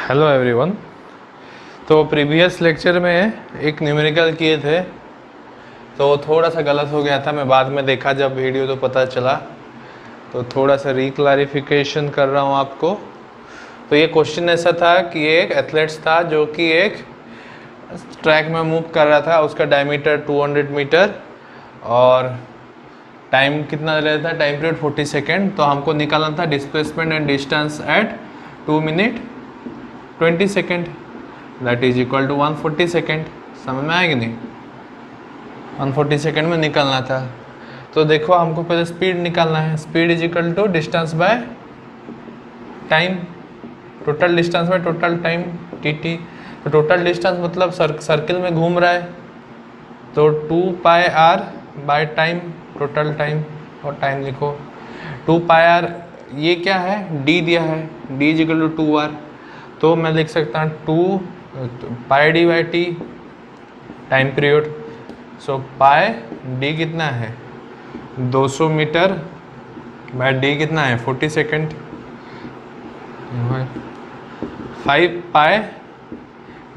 Hello everyone. तो previous lecture में एक न्यूमेरिकल किए थे, तो थोड़ा सा गलत हो गया था। मैं बाद में देखा जब वीडियो तो पता चला, तो थोड़ा सा रिक्लैरिफिकेशन कर रहा हूँ आपको। तो ये क्वेश्चन ऐसा था कि एक एथलेट्स था जो कि एक ट्रैक में मूव कर रहा था, उसका डायमीटर 200 मीटर और टाइम कितना रहता था, टाइम पीरियड 40 सेकेंड। तो हमको निकालना था displacement and distance at 2 minute 20 second, that is equal to 140 second. समझ में आएगी नहीं? 140 सेकेंड में निकालना था। तो देखो हमको पहले स्पीड निकालना है। Speed is equal to distance by time, total distance by total time T. तो टोटल डिस्टेंस मतलब सर्किल में घूम रहा है, तो 2 pi R by time, total time और टाइम लिखो। 2 पाई आर ये क्या है, डी दिया है, D is equal to 2 R. तो मैं लिख सकता हूँ 2 pi D by T time period. So pi D कितना है 200 मीटर बाय डी कितना है 40 सेकेंड। 5 पाई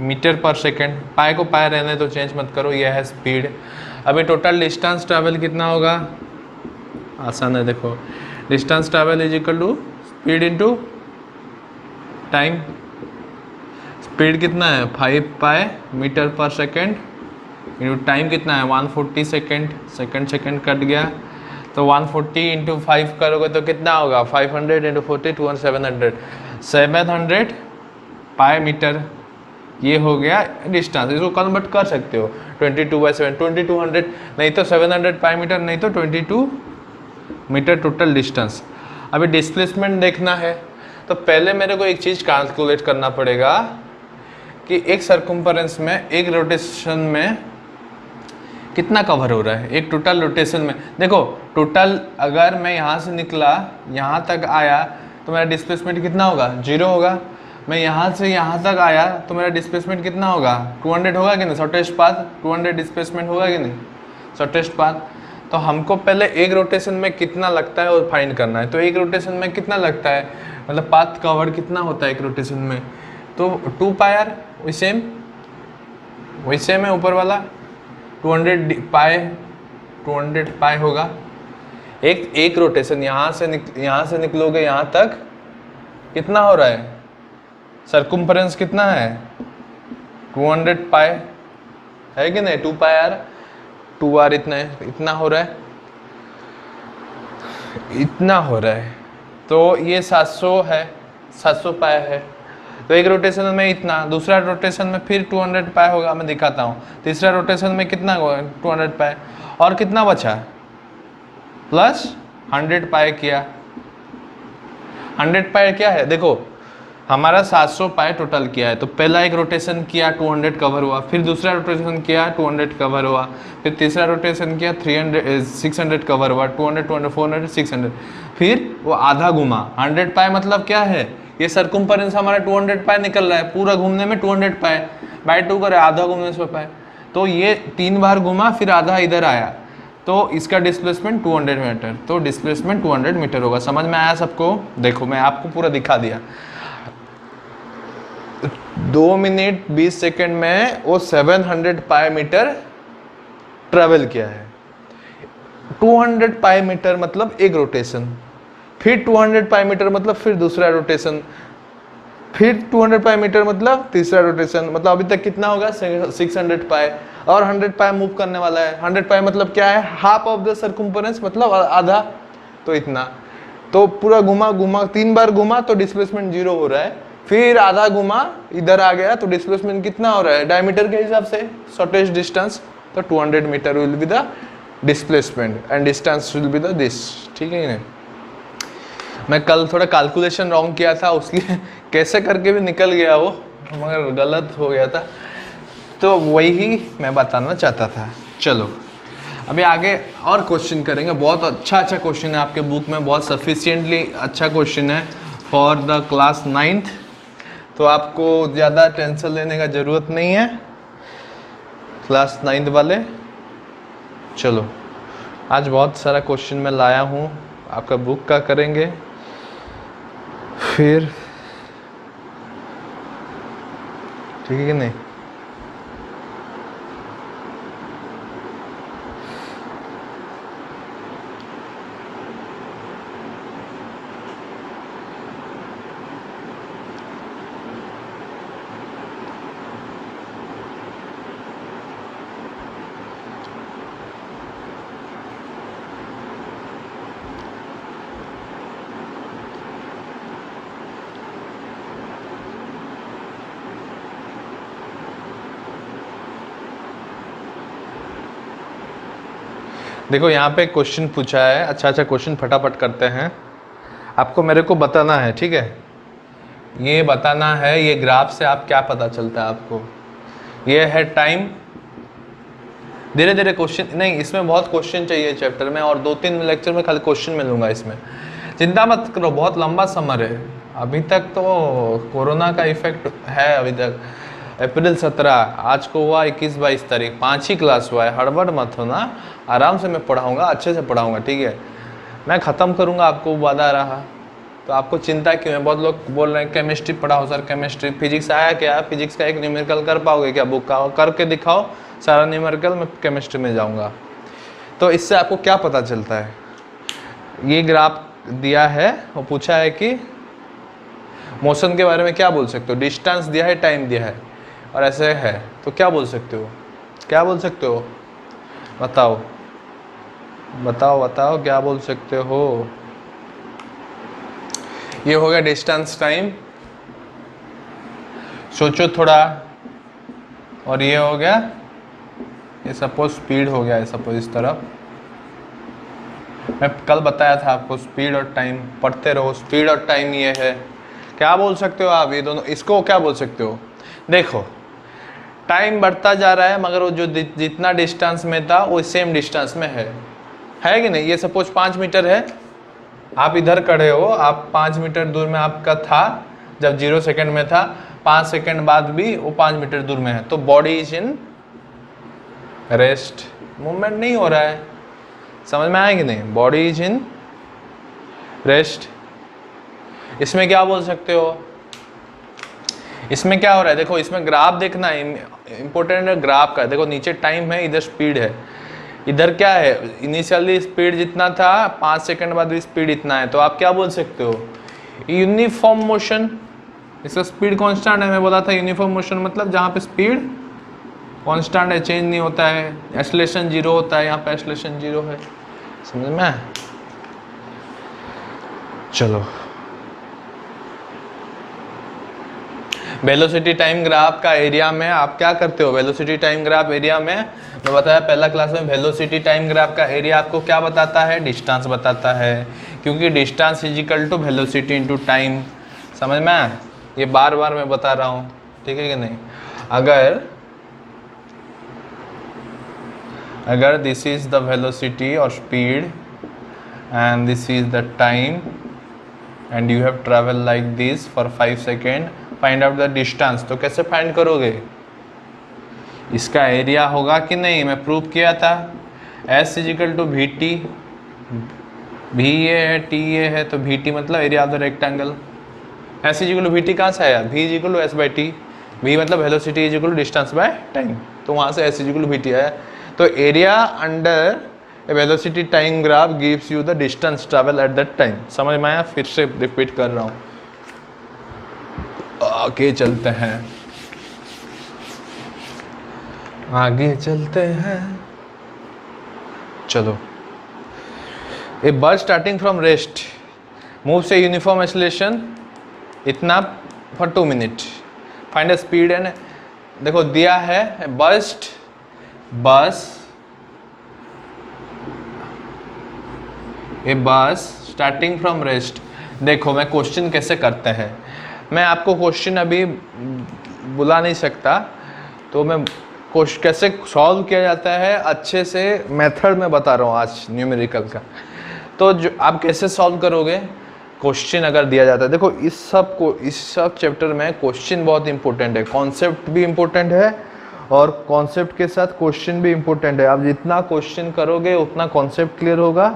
मीटर पर सेकेंड, पाई को पाई रहने तो चेंज मत करो, यह है स्पीड। अभी टोटल डिस्टेंस ट्रैवल कितना होगा, आसान है। देखो distance travel is equal to speed into time. Speed कितना है 5 पाई मीटर पर सेकेंड, इंटू टाइम कितना है 140 सेकेंड। सेकेंड कट गया, तो 140 इंटू 5 करोगे तो कितना होगा 500 इंटू 40 200 700 पाई मीटर। ये हो गया डिस्टेंस। इसको कन्वर्ट कर सकते हो 22/7 2200, नहीं तो 700 पाई मीटर, नहीं तो 22 मीटर टोटल डिस्टेंस। अभी डिस्प्लेसमेंट देखना है, तो पहले मेरे को एक चीज़ कैलकुलेट करना पड़ेगा कि एक सर्कम्फरेंस में, एक रोटेशन में कितना कवर हो रहा है। एक टोटल रोटेशन में देखो, टोटल अगर मैं यहाँ से निकला यहाँ तक आया तो मेरा डिस्प्लेसमेंट कितना होगा, 0 होगा। मैं यहाँ से यहाँ तक आया तो मेरा डिस्प्लेसमेंट कितना होगा 200 होगा कि नहीं, शॉर्टेस्ट पाथ 200 डिस्प्लेसमेंट होगा कि नहीं, शॉर्टेस्ट पाथ। तो हमको पहले एक रोटेशन में कितना लगता है वो फाइंड करना है। तो एक रोटेशन में कितना लगता है, मतलब पाथ कवर कितना होता है एक रोटेशन में, तो 2 पाई आर वही सेम है ऊपर वाला 200 पाई होगा। एक रोटेशन यहाँ से निकलोगे यहाँ तक कितना हो रहा है, सर्कम्फरेंस कितना है 200 पाई है कि नहीं, 2 पाई आर 2 आर इतना हो रहा है, इतना हो रहा है। तो ये 700 है, 700 पाई है। तो एक रोटेशन में इतना, दूसरा रोटेशन में फिर 200 पाई होगा, मैं दिखाता हूँ। तीसरा रोटेशन में कितना होगा 200 पाई, और कितना बचा प्लस 100 पाई किया। 100 पाई क्या है, देखो हमारा 700 पाई टोटल किया है। तो पहला एक रोटेशन किया 200 कवर हुआ, फिर दूसरा रोटेशन किया 200 कवर हुआ, फिर तीसरा रोटेशन किया 600 कवर हुआ, 200 200 400 600, फिर वो आधा घुमा। 100 पाई मतलब क्या है, ये सर्कम्फरेंस हमारा 200 पाई निकल रहा है, पूरा घूमने में 200 पाई बाई 2 करे, आधा घूमने से पाई। तो ये 3 बार घुमा, फिर आधा इधर आया, तो इसका डिस्प्लेसमेंट 200 मीटर। तो डिस्प्लेसमेंट 200 मीटर होगा। समझ में आया सबको? देखो मैं आपको पूरा दिखा दिया। 2 मिनट 20 सेकेंड में वो 700 पाई मीटर ट्रेवल किया है। 200 पाई मीटर मतलब एक रोटेशन, फिर 200 पाई मीटर मतलब फिर दूसरा रोटेशन, फिर 200 पाई मीटर मतलब तीसरा रोटेशन। मतलब अभी तक कितना होगा 600 पाई, और 100 पाई मूव करने वाला है। 100 पाई मतलब क्या है, हाफ ऑफ द सर्कम्फरेंस, मतलब आधा, तो इतना। तो पूरा घुमा 3 बार घुमा तो डिस्प्लेसमेंट 0 हो रहा है, फिर आधा घुमा इधर आ गया तो डिस्प्लेसमेंट कितना हो रहा है डायमीटर के हिसाब से, शॉर्टेस्ट डिस्टेंस। तो 200 metre will be the displacement and distance will be the this. ठीक है नहीं? मैं कल थोड़ा कैलकुलेशन रॉन्ग किया था, उसलिए कैसे करके भी निकल गया वो, मगर गलत हो गया था। तो वही मैं बताना चाहता था। चलो अभी आगे और क्वेश्चन करेंगे। बहुत अच्छा क्वेश्चन है आपके बुक में, बहुत सफिशिएंटली अच्छा क्वेश्चन है फॉर द क्लास 9th। तो आपको ज़्यादा टेंशन लेने का ज़रूरत नहीं है क्लास 9th वाले। चलो आज बहुत सारा क्वेश्चन मैं लाया हूँ, आपका बुक का करेंगे। फिर ठीक है कि नहीं? देखो यहाँ पे क्वेश्चन पूछा है, अच्छा क्वेश्चन फटाफट करते हैं। आपको मेरे को बताना है, ठीक है, ये बताना है ये ग्राफ से आप क्या पता चलता है आपको। ये है टाइम, धीरे धीरे क्वेश्चन नहीं, इसमें बहुत क्वेश्चन चाहिए चैप्टर में, और 2-3 लेक्चर में खाली क्वेश्चन मिलूंगा इसमें। चिंता मत करो, बहुत लंबा समर है अभी तक, तो कोरोना का इफेक्ट है अभी तक। अप्रैल 17, आज को हुआ 21-22 तारीख, 5 ही क्लास हुआ है, हड़बड़ मत होना, आराम से मैं पढ़ाऊँगा, अच्छे से पढ़ाऊँगा, ठीक है। मैं ख़त्म करूँगा, आपको वादा रहा, तो आपको चिंता क्यों है? बहुत लोग बोल रहे हैं केमिस्ट्री पढ़ाओ सर, केमिस्ट्री, फिजिक्स आया क्या? फिजिक्स का एक न्यूमेरिकल कर पाओगे क्या? बुक का करके दिखाओ सारा न्यूमेरिकल, मैं केमिस्ट्री में जाऊँगा। तो इससे आपको क्या पता चलता है? ये ग्राफ दिया है, वो पूछा है कि मोशन के बारे में क्या बोल सकते हो, डिस्टेंस दिया है, टाइम दिया है, और ऐसे है, तो क्या बोल सकते हो? क्या बोल सकते हो? बताओ बताओ बताओ, क्या बोल सकते हो? ये हो गया डिस्टेंस टाइम, सोचो थोड़ा। और ये हो गया, ये सपोज स्पीड हो गया है, सपोज इस तरफ। मैं कल बताया था आपको, स्पीड और टाइम पढ़ते रहो, स्पीड और टाइम ये है। क्या बोल सकते हो आप? ये दोनों, इसको क्या बोल सकते हो? देखो टाइम बढ़ता जा रहा है, मगर वो जो जितना डिस्टेंस में था वो सेम डिस्टेंस में है कि नहीं? ये सपोज 5 मीटर है, आप इधर खड़े हो, आप 5 मीटर दूर में आपका था जब 0 सेकेंड में था, 5 सेकेंड बाद भी वो 5 मीटर दूर में है, तो body is in rest, movement नहीं हो रहा है। समझ में आया कि नहीं? Body is in rest. इसमें क्या बोल सकते हो? इसमें क्या हो रहा है? देखो इसमें ग्राफ देखना इंपॉर्टेंट है, ग्राफ का। देखो नीचे टाइम है, इधर स्पीड है, इधर क्या है? इनिशियली स्पीड जितना था, 5 सेकंड बाद भी स्पीड इतना है, तो आप क्या बोल सकते हो? Uniform motion. इसका स्पीड कांस्टेंट है, मैं बोला था यूनिफॉर्म मोशन मतलब जहाँ पे स्पीड कांस्टेंट है, चेंज नहीं होता है, एक्सेलरेशन 0 होता है, यहाँ पे एक्सेलरेशन 0 है। समझ में? चलो, वेलोसिटी टाइम ग्राफ का एरिया में आप क्या करते हो? वेलोसिटी टाइम ग्राफ एरिया में मैं बताया पहला क्लास में, वेलोसिटी टाइम ग्राफ का एरिया आपको क्या बताता है? डिस्टेंस बताता है, क्योंकि distance is equal to velocity into time. समझ में? ये बार बार मैं बता रहा हूँ, ठीक है कि नहीं? अगर दिस इज द वेलोसिटी और speed and this is the time and you have travel like this for 5 second, find out the distance. तो कैसे फाइंड करोगे? इसका एरिया होगा कि नहीं? मैं प्रूव किया था, S is equal to V T, भी ये है, टी ये है, तो वी टी मतलब area of the rectangle. S is equal to V T कहाँ से आया? V is equal to S by T, V मतलब velocity is equal to distance by time, तो वहाँ से S is equal to V T आया। तो area under a velocity time graph gives you the distance travel at that time. समझ में आया? फिर से रिपीट कर रहा हूँ, आगे चलते हैं, आगे चलते हैं। चलो, a bird starting from rest move से यूनिफॉर्म एक्सेलरेशन इतना for 2 minute, find the speed end. देखो दिया है बस स्टार्टिंग फ्रॉम रेस्ट। देखो मैं क्वेश्चन कैसे करते हैं, मैं आपको क्वेश्चन अभी बुला नहीं सकता, तो मैं कैसे सॉल्व किया जाता है अच्छे से मेथड में बता रहा हूँ आज न्यूमेरिकल का। तो जो आप कैसे सॉल्व करोगे, क्वेश्चन अगर दिया जाता है, देखो इस सब चैप्टर में क्वेश्चन बहुत इंपॉर्टेंट है, कॉन्सेप्ट भी इंपॉर्टेंट है और कॉन्सेप्ट के साथ क्वेश्चन भी इंपॉर्टेंट है। आप जितना क्वेश्चन करोगे उतना कॉन्सेप्ट क्लियर होगा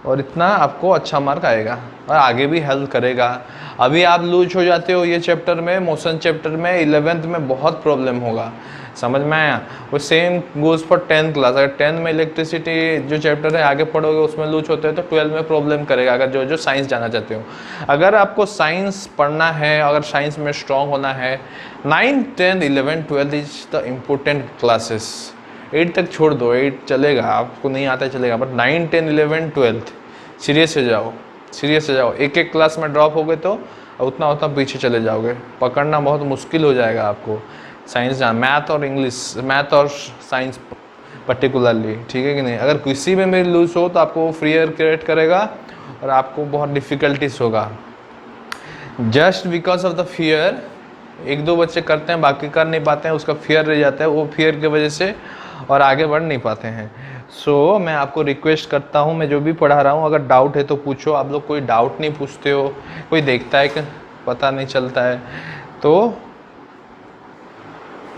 और इतना आपको अच्छा मार्क आएगा और आगे भी हेल्प करेगा। अभी आप लूज हो जाते हो ये चैप्टर में, मोशन चैप्टर में 11th में बहुत प्रॉब्लम होगा, समझ में आया। वो same goes for 10th class. अगर 10th में इलेक्ट्रिसिटी जो चैप्टर है आगे पढ़ोगे उसमें लूज होते हैं तो 12th में प्रॉब्लम करेगा, अगर जो साइंस जाना चाहते हो। अगर आपको साइंस पढ़ना है, अगर साइंस में स्ट्रॉन्ग होना है, 9, 10, 11, 12 इज द इम्पोर्टेंट क्लासेस। 8 तक छोड़ दो, 8 चलेगा, आपको नहीं आता चलेगा, बट 9, 10, 11, 12 सीरियस हो जाओ, सीरियस हो जाओ। एक एक क्लास में ड्रॉप हो गए तो उतना उतना पीछे चले जाओगे, पकड़ना बहुत मुश्किल हो जाएगा आपको साइंस जान, मैथ और इंग्लिश, मैथ और साइंस पर्टिकुलरली, ठीक है कि नहीं। अगर किसी में भी लूज हो तो आपको फियर क्रिएट करेगा और आपको बहुत डिफ़िकल्टीज होगा। Just because of the fear, 1-2 बच्चे करते हैं, बाकी कर नहीं पाते हैं, उसका फियर रह जाता है, वो फियर की वजह से और आगे बढ़ नहीं पाते हैं। सो मैं आपको रिक्वेस्ट करता हूँ, मैं जो भी पढ़ा रहा हूँ अगर डाउट है तो पूछो। आप लोग कोई डाउट नहीं पूछते हो, कोई देखता है कि पता नहीं चलता है, तो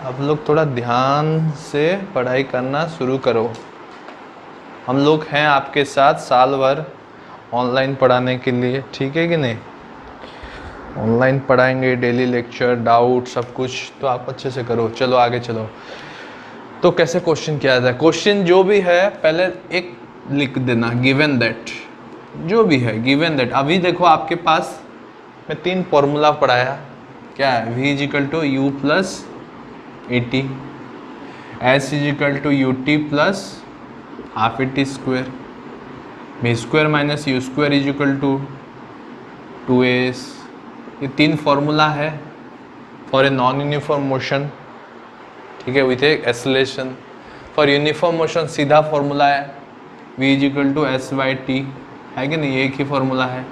आप लोग थोड़ा ध्यान से पढ़ाई करना शुरू करो। हम लोग हैं आपके साथ साल भर ऑनलाइन पढ़ाने के लिए, ठीक है कि नहीं। ऑनलाइन पढ़ाएंगे, डेली लेक्चर, डाउट सब कुछ, तो आप अच्छे से करो। चलो आगे चलो। तो कैसे क्वेश्चन किया जाए, क्वेश्चन जो भी है पहले एक लिख देना, गिवन दैट, जो भी है गिवन दैट। अभी देखो आपके पास मैं 3 फॉर्मूला पढ़ाया, क्या है, v = u + at, s = ut + ½ at², v² - u² = 2as। ये 3 फॉर्मूला है for a non uniform motion, ठीक है, with A acceleration. For uniform motion सीधा फॉर्मूला है, v = s/t, है कि नहीं, एक ही फॉर्मूला है।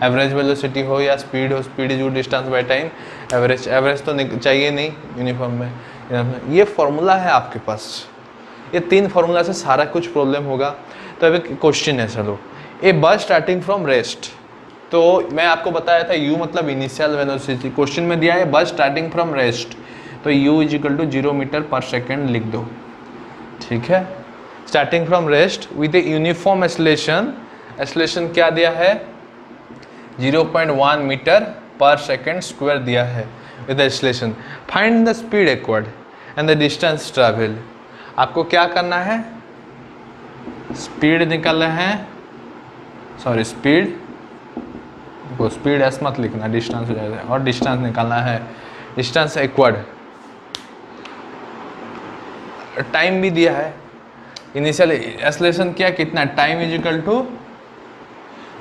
एवरेज वेलोसिटी हो या स्पीड हो, speed is distance by time, average तो चाहिए नहीं यूनिफॉर्म में। ये फॉर्मूला है आपके पास, ये 3 फॉर्मूला से सारा कुछ प्रॉब्लम होगा। तो अभी क्वेश्चन है, चलो, ए बस स्टार्टिंग फ्रॉम रेस्ट। तो मैं आपको बताया था u मतलब इनिशियल वेलोसिटी, क्वेश्चन में दिया है बस स्टार्टिंग फ्रॉम रेस्ट, तो u = 0 मीटर/सेकेंड लिख दो, ठीक है। Starting from rest with a uniform acceleration क्या दिया है, 0.1 मीटर/सेकेंड² दिया है with acceleration. Find the speed acquired and the distance travel. आपको क्या करना है, स्पीड निकालना है, सॉरी स्पीड को स्पीड एस मत लिखना, डिस्टेंस हो जाएगा, और डिस्टेंस निकालना है, डिस्टेंस एक्वायर्ड। टाइम भी दिया है, इनिशियल एक्सेलरेशन क्या कितना, टाइम =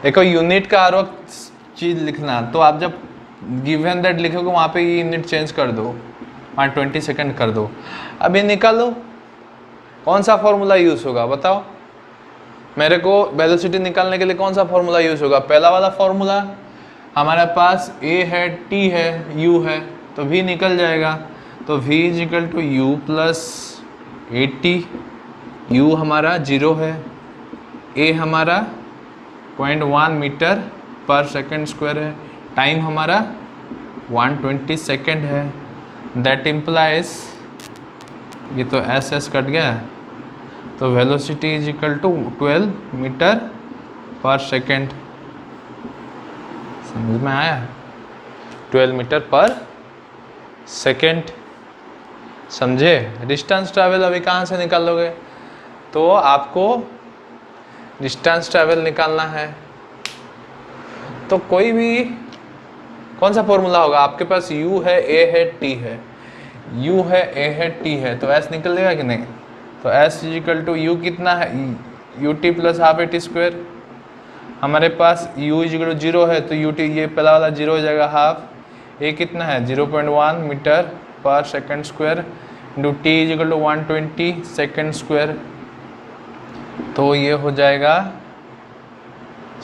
देखो यूनिट का हर वक्त चीज़ लिखना, तो आप जब गिवन दैट लिखोगे वहाँ पे ये यूनिट चेंज कर दो, 20 सेकंड कर दो। अभी निकालो कौन सा फॉर्मूला यूज़ होगा, बताओ मेरे को। वेलोसिटी निकालने के लिए कौन सा फॉर्मूला यूज़ होगा, पहला वाला फॉर्मूला, हमारे पास a है, t है, u है, तो v निकल जाएगा। तो v = u + at, u हमारा 0 है, a हमारा 0.1 मीटर/सेकेंड² है, टाइम हमारा 120 सेकेंड है। दैट इम्प्लाइज, ये तो एस कट गया, तो वेलोसिटी = 12 मीटर/सेकेंड। समझ में आया, 12 मीटर/सेकेंड, समझे। डिस्टेंस ट्रैवल अभी कहाँ से निकालोगे, तो आपको डिस्टेंस ट्रैवल निकालना है, तो कोई भी कौन सा फॉर्मूला होगा आपके पास, u है, a है, t है, u है, a है, t है, तो s निकलेगा कि नहीं। तो s = u कितना है, ut + ½ at²। हमारे पास u = 0 है, तो ut ये पहला वाला 0 हो जाएगा, हाफ। a कितना है, 0.1 मीटर/सेकेंड² इंटू t = 120 सेकेंड², तो ये हो जाएगा,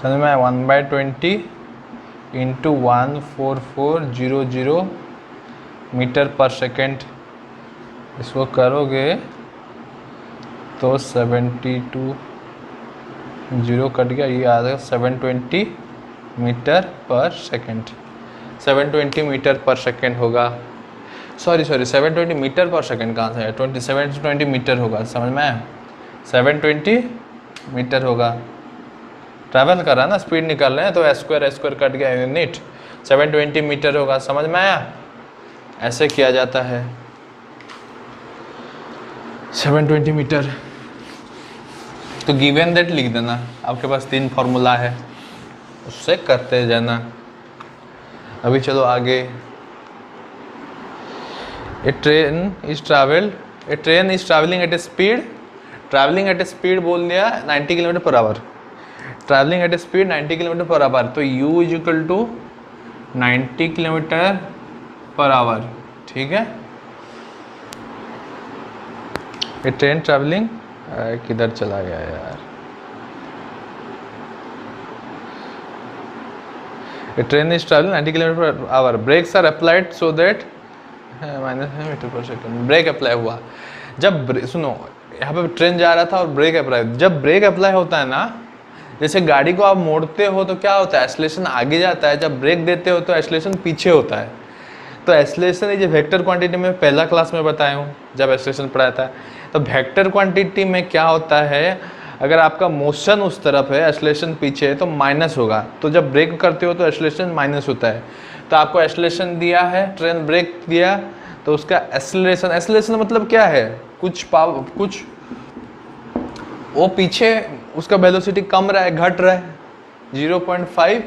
समझ में, 1/20 इंटू 14400 मीटर/सेकेंड। इसको करोगे तो 72, 0 कट गया, ये आ जाएगा 720 मीटर/सेकेंड। 720 मीटर/सेकेंड होगा, सॉरी 720 मीटर/सेकेंड कहाँ से है, 720 मीटर होगा, समझ में आया, 720 मीटर होगा। ट्रैवल कर रहा है ना, स्पीड निकाल रहे हैं, तो एस स्क्वायर कट गया, यूनिट 720 मीटर होगा। समझ में आया? ऐसे किया जाता है 720 मीटर। तो गिवन दैट लिख देना, आपके पास 3 फॉर्मूला है, उससे करते जाना। अभी चलो आगे। A train is travelling at a speed, travelling at a speed बोल दिया 90 kilometre per hour, travelling at a speed 90 kilometre per hour, तो u is equal to 90 kilometre per hour. ठीक है, ए ट्रेन ट्रैवलिंग, किधर चला गया यार, a train is travelling 90 kilometre per hour, brakes are applied so that minus metre per second, brake apply हुआ जब, सुनो यहाँ पे ट्रेन जा रहा था और ब्रेक अप्लाई, जब ब्रेक अप्लाई होता है ना, जैसे गाड़ी को आप मोड़ते हो तो क्या होता है, एक्सेलरेशन आगे जाता है, जब ब्रेक देते हो तो एक्सेलरेशन पीछे होता है। तो एक्सेलरेशन ये वेक्टर क्वांटिटी में पहला क्लास में बताया हूँ जब एक्सेलरेशन पढ़ाया था। तो वेक्टर क्वांटिटी में क्या होता है, अगर आपका मोशन उस तरफ है, एक्सेलरेशन पीछे है, तो माइनस होगा, तो जब ब्रेक करते हो तो एक्सेलरेशन माइनस होता है। तो आपको एक्सेलरेशन दिया है, ट्रेन ब्रेक दिया, तो उसका एक्सेलरेशन मतलब क्या है, कुछ पावर, कुछ वो पीछे उसका वेलोसिटी कम रहा है, घट रहा है, 0.5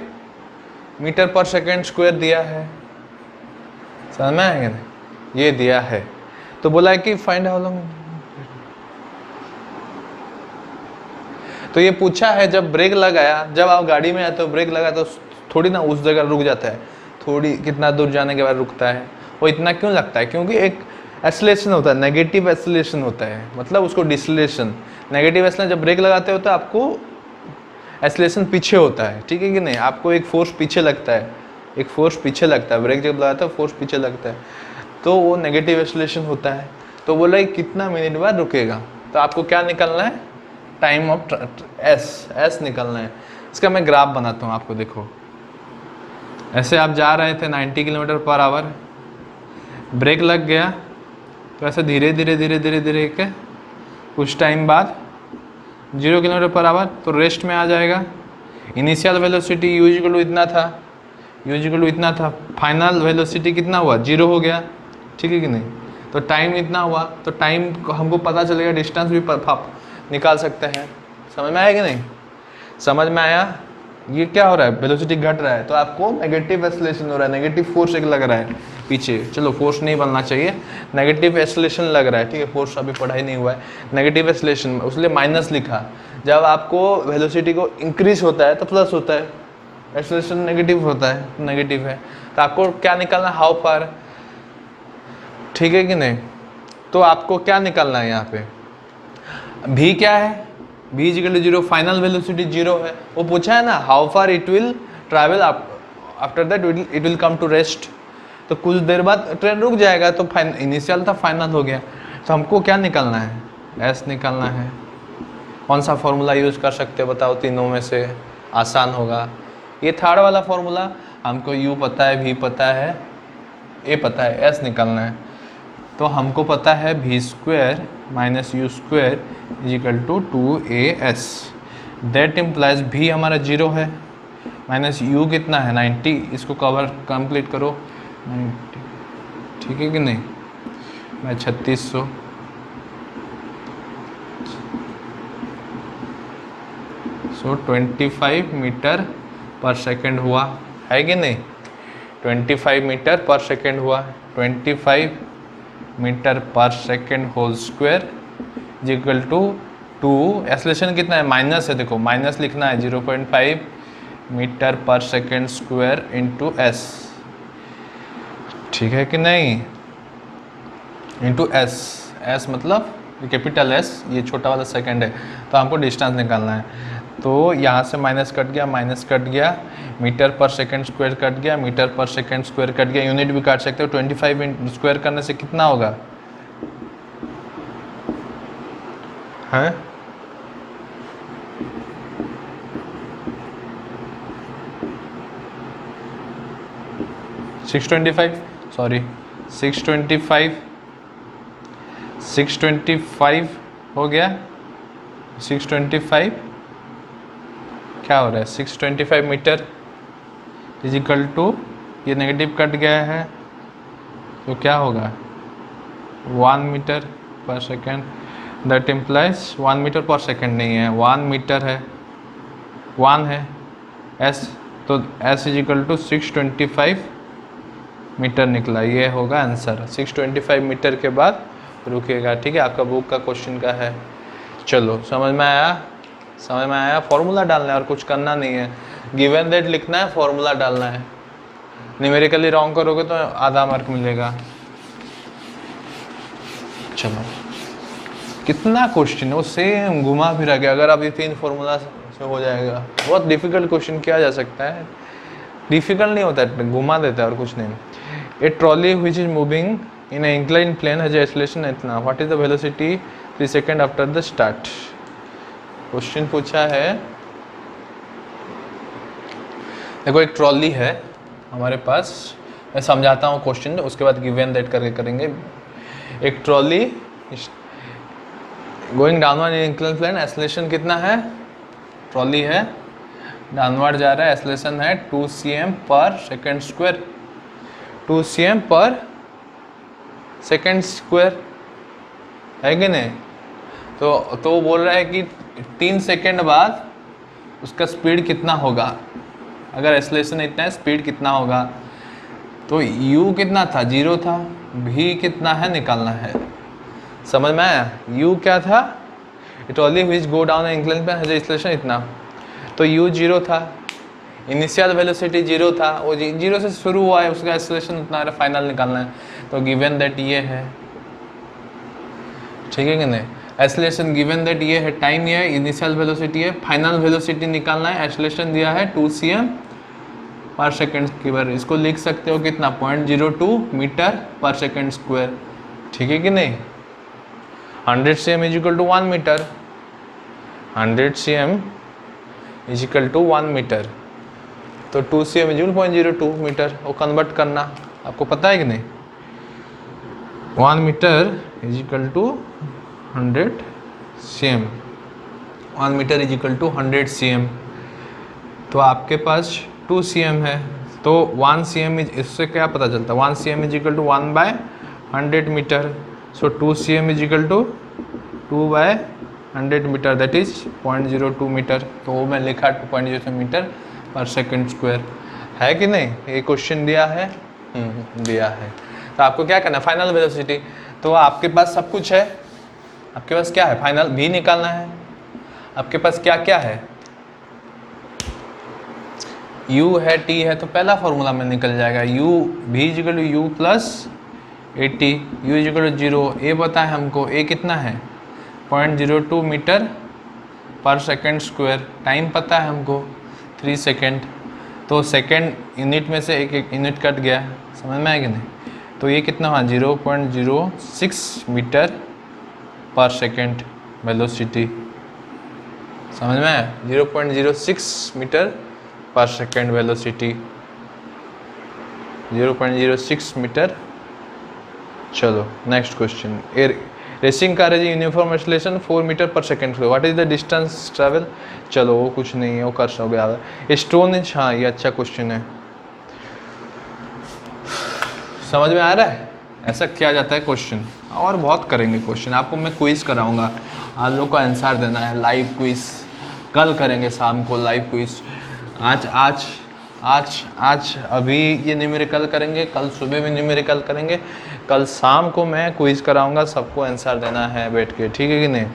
मीटर पर सेकेंड स्क्वायर दिया है। समझ में आएगा ना, ये दिया है। तो बोला है कि फाइंड हाउ लॉन्ग, तो ये पूछा है जब ब्रेक लगाया, जब आप गाड़ी में आते हो ब्रेक लगा तो थोड़ी ना उस जगह रुक जाता है, थोड़ी कितना दूर जाने के बाद रुकता है, वो इतना क्यों लगता है, क्योंकि एक एक्सेलरेशन होता है, नेगेटिव एक्सेलरेशन होता है, मतलब उसको डिसलेशन, नेगेटिव एक्सेलरेशन जब ब्रेक लगाते हो तो आपको एक्सेलरेशन पीछे होता है, ठीक है कि नहीं, आपको एक फोर्स पीछे लगता है, एक फोर्स पीछे लगता है, ब्रेक जब लगाते हो फोर्स पीछे लगता है, तो वो नेगेटिव एक्सेलरेशन होता है। तो बोला कितना मिनट बाद रुकेगा, तो आपको क्या निकलना है, टाइम ऑफ एस निकलना है। इसका मैं ग्राफ बनाता हूँ आपको, देखो ऐसे आप जा रहे थे 90 किलोमीटर पर आवर, ब्रेक लग गया, तो ऐसे धीरे धीरे के कुछ टाइम बाद 0 किलोमीटर पर आवर, तो रेस्ट में आ जाएगा। Initial velocity u equal to इतना था, u इक्वल टू इतना था, फाइनल वेलोसिटी कितना हुआ, 0 हो गया, ठीक है कि नहीं। तो टाइम इतना हुआ, तो टाइम हमको पता चलेगा, डिस्टेंस भी निकाल सकते हैं। समझ में आया कि नहीं, समझ में आया। ये क्या हो रहा है, वेलोसिटी घट रहा है, तो आपको नेगेटिव एक्सेलरेशन हो रहा है, नेगेटिव फोर्स एक लग रहा है पीछे, चलो फोर्स नहीं बनना चाहिए, नेगेटिव एक्सेलरेशन लग रहा है, ठीक है, फोर्स अभी पढ़ाई नहीं हुआ है, नेगेटिव एक्सेलरेशन, उसलिए माइनस लिखा। जब आपको वेलोसिटी को इंक्रीज होता है तो प्लस होता है, एक्सेलरेशन नेगेटिव होता है, नेगेटिव है, तो आपको क्या निकालना, हाउ फार, ठीक है कि नहीं। तो आपको क्या निकालना है यहाँ पे, भी क्या है, v equal to 0, final velocity 0 है, वो पूछा है ना, how far it will travel, after that it will come to rest, तो कुछ देर बाद ट्रेन रुक जाएगा, तो इनिशियल था फाइनल हो गया। तो हमको क्या निकालना है, s निकालना है। कौन सा फॉर्मूला यूज़ कर सकते हो बताओ, तीनों में से आसान होगा। ये थर्ड वाला फॉर्मूला, हमको u पता है, v पता है, a पता है, s निकालना है। तो हमको पता है v square minus u square is equal to 2as, that implies v हमारा 0 है, माइनस u कितना है 90, इसको कवर कंप्लीट करो 90, ठीक है कि नहीं, मैं 3600, सो 25 मीटर पर सेकेंड हुआ, है कि नहीं, 25 मीटर पर सेकेंड हुआ, 25 मीटर पर second whole square equal to 2, acceleration कितना है, माइनस है, देखो माइनस लिखना है, 0.5 मीटर पर सेकेंड स्क्वायर इंटू एस, ठीक है कि नहीं, इंटू एस, एस मतलब कैपिटल एस, ये छोटा वाला सेकेंड है, तो हमको डिस्टेंस निकालना है। तो यहाँ से माइनस कट गया, माइनस कट गया, मीटर पर सेकेंड स्क्वायर कट गया, मीटर पर सेकेंड स्क्वायर कट गया, यूनिट भी काट सकते हो, 25 स्क्वायर करने से कितना होगा, है 625, सॉरी 625 हो गया, 625 क्या हो रहा है 625 मीटर इज इक्वल टू, ये नेगेटिव कट गया है तो क्या होगा 1 मीटर पर सेकेंड, दैट इम्प्लाइज 1 मीटर पर सेकेंड नहीं है 1 मीटर है 1 है s, तो s is equal to 625 metre निकला, ये होगा आंसर 625 मीटर के बाद रुकेगा। ठीक है, आपका बुक का क्वेश्चन का है। चलो समझ में आया, समझ में आया। फॉर्मूला डालना है और कुछ करना नहीं है, गिवन दैट लिखना है, फॉर्मूला डालना है। न्यूमेरिकली रॉन्ग करोगे तो आधा मार्क मिलेगा। चलो कितना क्वेश्चन है वो सेम घुमा फिरा के, अगर आप ये 3 फॉर्मूला से हो जाएगा। बहुत डिफिकल्ट क्वेश्चन किया जा सकता है, डिफिकल्ट नहीं होता है, घुमा देता है और कुछ नहीं। A trolley which is moving in a incline plane has acceleration इतना, what is the velocity 3 second after the start. Question पूछा है, देखो एक ट्रॉली है हमारे पास, मैं समझाता हूँ क्वेश्चन, उसके बाद गिवन दैट करके करेंगे। एक trolley going downward in incline plane, acceleration कितना है, ट्रॉली है डाउनवर्ड जा रहा है, एक्सेलरेशन है 2 cm पर सेकेंड स्क्वायर, 2 cm पर सेकेंड स्क्वायर है कि नहीं। तो बोल रहा है कि 3 सेकेंड बाद उसका स्पीड कितना होगा, अगर एक्सेलरेशन इतना है स्पीड कितना होगा। तो u कितना था, 0 था, v कितना है निकालना है। समझ में आया, u क्या था, trolley which go down incline plane has acceleration इतना, तो u 0 था, इनिशियल वेलोसिटी 0 था, वो 0 से शुरू हुआ है, उसका एक्सेलरेशन उतना है, फाइनल निकालना है। तो गिवन दैट ये है, ठीक है कि नहीं, एक्सेलरेशन गिवन दैट ये है, टाइम ये है, इनिशियल वेलोसिटी है, फाइनल वेलोसिटी निकालना है, एक्सेलरेशन दिया है 2 cm पर सेकेंड स्क्वायर, इसको लिख सकते हो कितना 0.02 मीटर पर सेकेंड स्क्वायर, ठीक है कि नहीं। 100 cm is equal to 1 metre, 100 cm is equal to 1 metre, तो 2 cm इज 0.02 मीटर, वो कन्वर्ट करना आपको पता है कि नहीं। 1 metre is equal to 100 cm, 1 metre is equal to 100 cm, तो आपके पास 2 cm है, तो 1 cm इससे क्या पता चलता है, 1 cm is equal to 1/100 metre, so 2 cm is equal to 2/100 metre, that is 0.02 metre. तो वो मैं लिखा 2.02 मीटर पर सेकेंड स्क्वायर, है कि नहीं। ये क्वेश्चन दिया है, दिया है। तो आपको क्या करना है, फाइनल वेलोसिटी, तो आपके पास सब कुछ है, आपके पास क्या है, फाइनल भी निकालना है। आपके पास क्या क्या है, u है, t है, तो पहला फॉर्मूला में निकल जाएगा, u v equal to u plus at, u equal to 0, a पता है हमको, a कितना है 0.02 मीटर पर सेकेंड स्क्वायर, टाइम पता है हमको 3 सेकेंड, तो सेकेंड यूनिट में से एक यूनिट कट गया, समझ में आया कि नहीं। तो ये कितना हुआ 0.06 मीटर पर सेकेंड वेलोसिटी, समझ में आया, 0.06 मीटर पर सेकेंड वेलोसिटी, 0.06 मीटर। चलो next question, racing car is uniform acceleration 4 metre पर second, what is the distance travel. चलो वो कुछ नहीं है, वो कर सकते आप। स्टोन इज, हाँ ये अच्छा क्वेश्चन है, समझ में आ रहा है, ऐसा किया जाता है क्वेश्चन, और बहुत करेंगे क्वेश्चन, आपको मैं क्विज कराऊंगा, आप लोग को आंसर देना है, लाइव क्विज कल करेंगे शाम को, लाइव क्विज। आज अभी ये न्यूमेरिकल करेंगे, कल सुबह भी न्यूमेरिकल करेंगे, कल शाम को मैं क्विज कराऊंगा, सबको आंसर देना है बैठ के, ठीक है कि नहीं।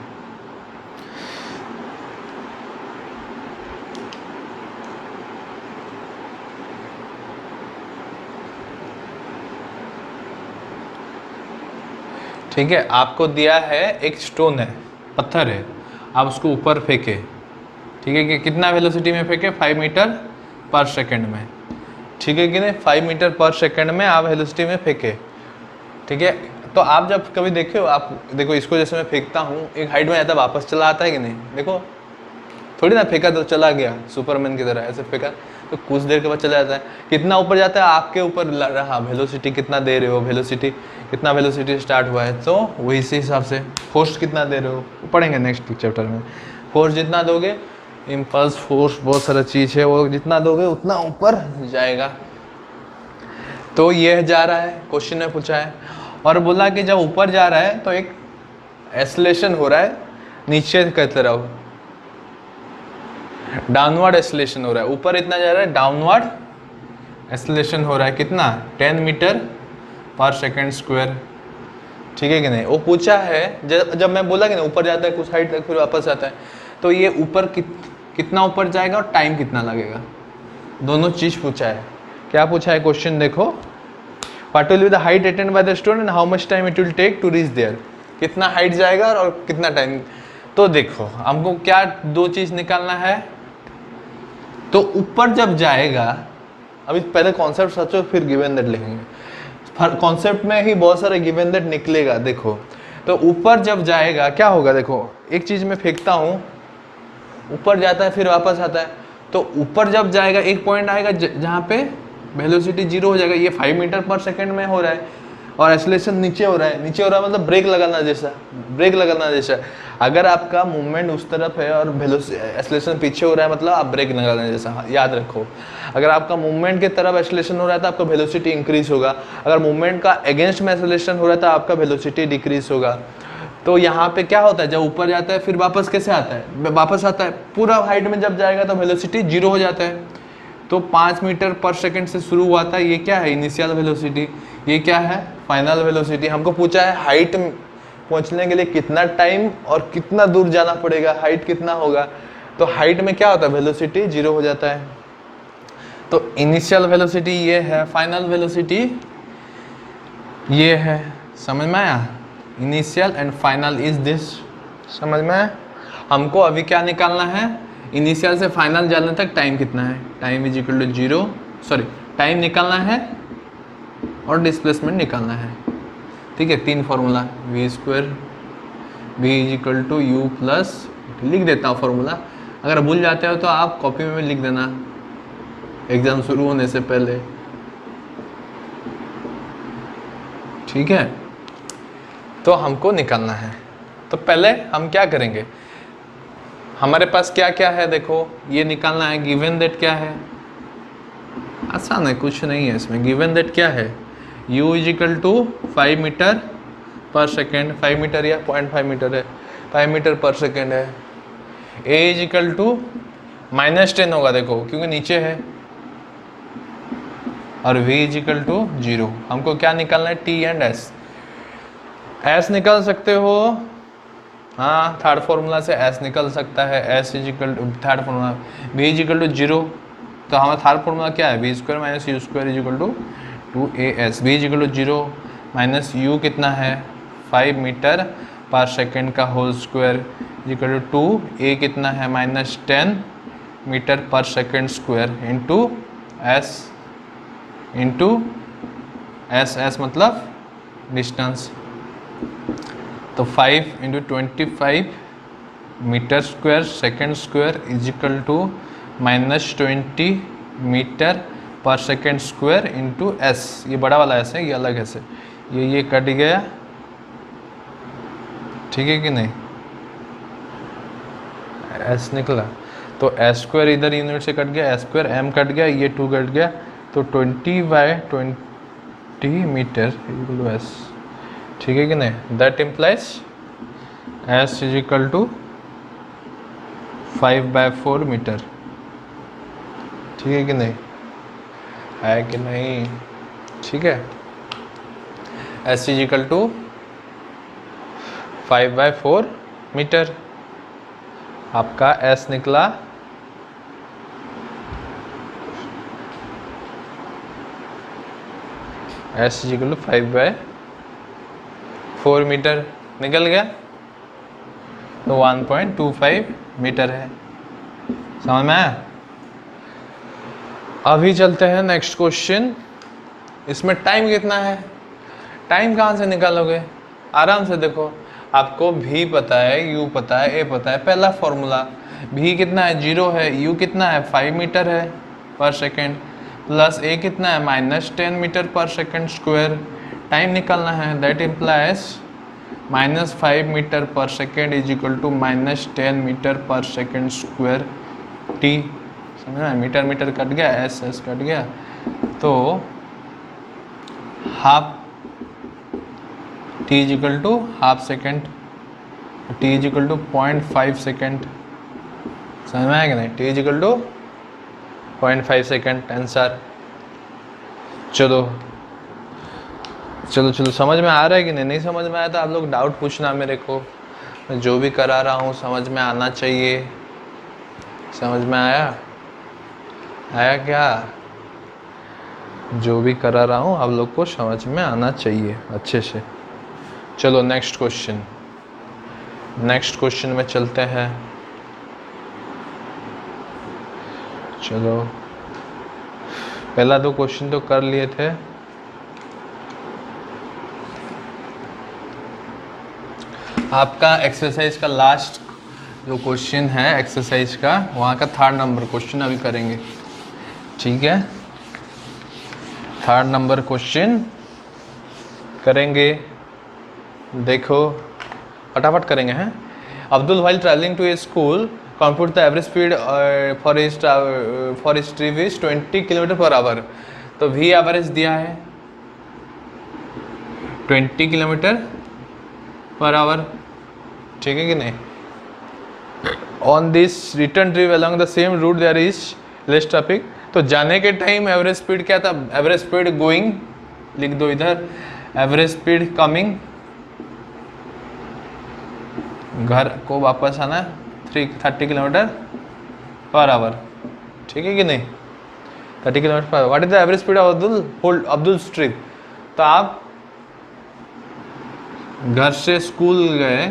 ठीक है, आपको दिया है एक स्टोन है, पत्थर है, आप उसको ऊपर फेंके, ठीक है कि कितना वेलोसिटी में फेंके 5 मीटर पर सेकंड में, ठीक है कि नहीं, 5 मीटर पर सेकंड में आप वेलोसिटी में फेंके, ठीक है। तो आप जब कभी देखो, आप देखो इसको जैसे मैं फेंकता हूँ, एक हाइट में जाता है वापस चला आता है कि नहीं, देखो थोड़ी ना फेंका तो चला गया सुपरमैन की तरह, ऐसे फेंका तो कुछ देर के बाद चला जाता है, कितना ऊपर जाता है आपके ऊपर रहा, वेलोसिटी कितना दे रहे हो, वेलोसिटी कितना वेलोसिटी स्टार्ट हुआ है, तो वही से हिसाब से फोर्स कितना दे रहे हो, पढ़ेंगे नेक्स्ट चैप्टर में। फोर्स जितना दोगे इम्पल्स फोर्स बहुत सारा चीज़ है, वो जितना दोगे उतना ऊपर जाएगा। तो ये जा रहा है, क्वेश्चन में पूछा है और बोला कि जब ऊपर जा रहा है तो एक एस्लेशन हो रहा है, नीचे कहते रहो डाउनवर्ड एस्लेशन हो रहा है। ऊपर इतना जा रहा है, डाउनवर्ड एस्लेशन हो रहा है, कितना 10 मीटर पर सेकेंड स्क्वायर, ठीक है कि नहीं। वो पूछा है जब मैं बोला कि ना ऊपर जाता है कुछ हाइट तक फिर वापस आता है, तो ये ऊपर कितना ऊपर जाएगा और टाइम कितना लगेगा, दोनों चीज़ पूछा है। क्या पूछा है क्वेश्चन देखो, what will be the height attend by the student and how much time it will take to reach there, कितना हाइट जाएगा और कितना टाइम। तो देखो हमको क्या दो चीज़ निकालना है, तो ऊपर जब जाएगा, अभी पहले कॉन्सेप्ट सोचो फिर गिवन दैट लिखेंगे, कॉन्सेप्ट में ही बहुत सारे गिवन दैट निकलेगा। देखो तो ऊपर जब जाएगा क्या होगा, देखो एक चीज़ में फेंकता हूँ, ऊपर जाता है फिर वापस आता है, तो ऊपर जब जाएगा एक पॉइंट आएगा जहाँ पे वेलोसिटी 0 हो जाएगा, ये 5 मीटर पर सेकेंड में हो रहा है और एक्सेलरेशन नीचे हो रहा है, नीचे हो रहा है मतलब ब्रेक लगाना जैसा, ब्रेक लगाना जैसा। अगर आपका मूवमेंट उस तरफ है और एक्सेलरेशन पीछे हो रहा है मतलब आप ब्रेक लगाना जैसा, याद रखो। अगर आपका मूवमेंट की तरफ एक्सेलरेशन हो रहा है तो आपका वेलोसिटी इंक्रीज होगा, अगर मूवमेंट का अगेंस्ट में एक्सेलरेशन हो रहा है तो आपका वेलोसिटी डिक्रीज होगा। तो यहाँ पे क्या होता है, जब ऊपर जाता है फिर वापस कैसे आता है, वापस आता है पूरा हाइट में जब जाएगा तो वेलोसिटी 0 हो जाता है। तो 5 मीटर पर सेकंड से शुरू हुआ था, ये क्या है इनिशियल वेलोसिटी, ये क्या है फाइनल वेलोसिटी। हमको पूछा है हाइट पहुंचने के लिए कितना टाइम और कितना दूर जाना पड़ेगा, हाइट कितना होगा। तो हाइट में क्या होता है, वेलोसिटी 0 हो जाता है। तो इनिशियल वेलोसिटी ये है, फाइनल वेलोसिटी ये है, समझ में आया। Initial and final is this, समझ में आया। हमको अभी क्या निकालना है, इनिशियल से फाइनल जाने तक टाइम कितना है, time is equal to 0, sorry time निकालना है और डिस्प्लेसमेंट निकालना है, ठीक है। 3 formula, v square v is equal to u plus, लिख देता हूँ फार्मूला, अगर भूल जाते हो तो आप कॉपी में लिख देना एग्जाम शुरू होने से पहले, ठीक है। तो हमको निकालना है, तो पहले हम क्या करेंगे, हमारे पास क्या क्या है देखो, ये निकालना है। गिवन दैट क्या है, आसान है, कुछ नहीं है इसमें। गिवन दैट क्या है, u is equal to 5 metre पर सेकेंड, 5 मीटर या 0.5 मीटर है, 5 मीटर पर सेकेंड है। a इज इक्वल टू -10 होगा देखो क्योंकि नीचे है, और v इज इक्वल टू 0। हमको क्या निकालना है, t एंड s निकाल सकते हो, हाँ थर्ड फार्मूला से s निकल सकता है, s is equal to third formula v is equal to 0। तो हमारा थर्ड फार्मूला क्या है, v square minus u square is equal to 2as, v is equal to 0 minus u कितना है 5 मीटर पर सेकेंड का whole square is equal to 2, a कितना है -10 मीटर पर सेकेंड स्क्वायर इंटू s मतलब डिस्टेंस। तो 5 into 25 metre square second square is equal to -20 metre पर सेकेंड स्क्वायर इंटू s, ये बड़ा वाला s है, ये अलग s है, ये कट गया, ठीक है कि नहीं, s निकला। तो s स्क्वायर इधर यूनिट से कट गया, s स्क्वायर m कट गया, ये 2 कट गया, तो 20/20 मीटर इक्वल टू s, ठीक है कि नहीं। That implies s is equal to 5/4 metre, ठीक है कि नहीं, है कि नहीं, ठीक है। s is equal to 5/4 metre, आपका s निकला s is equal to 5/4 metre निकल गया, तो 1.25 मीटर है, समझ में आया। अभी चलते हैं नेक्स्ट क्वेश्चन, इसमें टाइम कितना है, टाइम कहाँ से निकालोगे, आराम से देखो, आपको v पता है, u पता है, a पता है, पहला फॉर्मूला v कितना है 0 है, u कितना है 5 मीटर है पर सेकेंड, प्लस a कितना है -10 मीटर पर सेकेंड स्क्वायर, टाइम निकालना है। दैट इम्प्लाइज -5 मीटर पर second is equal to -10 metre पर सेकेंड स्क्वायर टी, समझना, मीटर मीटर कट गया, एस एस कट गया, तो half t is equal to half second, t is equal to 0.5 second, समझ में आया कि नहीं, t is equal to 0.5 second answer. चलो चलो चलो, समझ में आ रहा है कि नहीं? नहीं समझ में आया तो आप लोग डाउट पूछना मेरे को, मैं जो भी करा रहा हूँ समझ में आना चाहिए। समझ में आया? आया क्या? जो भी करा रहा हूँ आप लोग को समझ में आना चाहिए अच्छे से। चलो नेक्स्ट क्वेश्चन, नेक्स्ट क्वेश्चन में चलते हैं। चलो पहला दो क्वेश्चन तो कर लिए थे, आपका एक्सरसाइज का लास्ट जो क्वेश्चन है एक्सरसाइज का, वहाँ का 3rd नंबर क्वेश्चन अभी करेंगे, ठीक है? 3rd नंबर क्वेश्चन करेंगे, देखो फटाफट करेंगे हैं। Abdul while travelling to a school compute the average speed for his trip is 20 kilometre per hour. तो वी एवरेज दिया है 20 किलोमीटर पर आवर, ठीक है कि नहीं? On this return trip along the same route there is less traffic. तो जाने के टाइम एवरेज स्पीड क्या था? एवरेज स्पीड गोइंग लिख दो इधर, एवरेज स्पीड कमिंग, घर को वापस आना 30 किलोमीटर पर आवर, ठीक है कि नहीं? 30 kilometre per hour. What is the average speed of Abdul trip? तो आप घर से स्कूल गए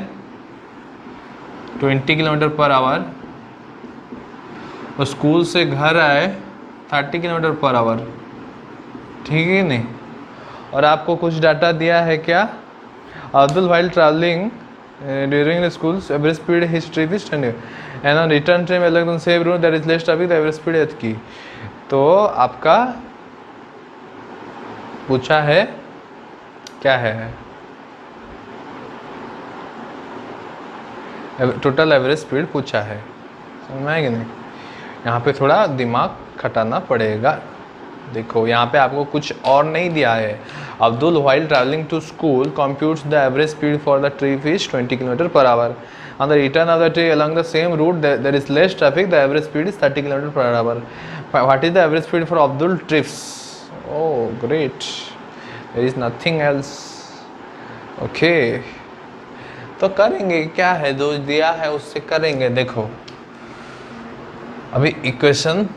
20 किलोमीटर पर आवर और स्कूल से घर आए 30 किलोमीटर पर आवर, ठीक है नहीं? और आपको कुछ डाटा दिया है क्या? Abdul while travelling during the school average speed his trip is 10 and on return trip along the same route that is less traffic the average speed is की। तो आपका पूछा है क्या है? टोटल एवरेज स्पीड पूछा है, समझ में आएगी नहीं? यहाँ पे थोड़ा दिमाग खटाना पड़ेगा। देखो यहाँ पे आपको कुछ और नहीं दिया है। Abdul while travelling to school computes the average speed for the trip is 20 kilometre per hour. On the return of the trip along the same route there is less traffic the average speed is 30 kilometre per hour. What is the average speed for Abdul trips? Oh great, there is nothing else. Okay तो करेंगे, क्या है जो दिया है उससे करेंगे। देखो अभी इक्वेशन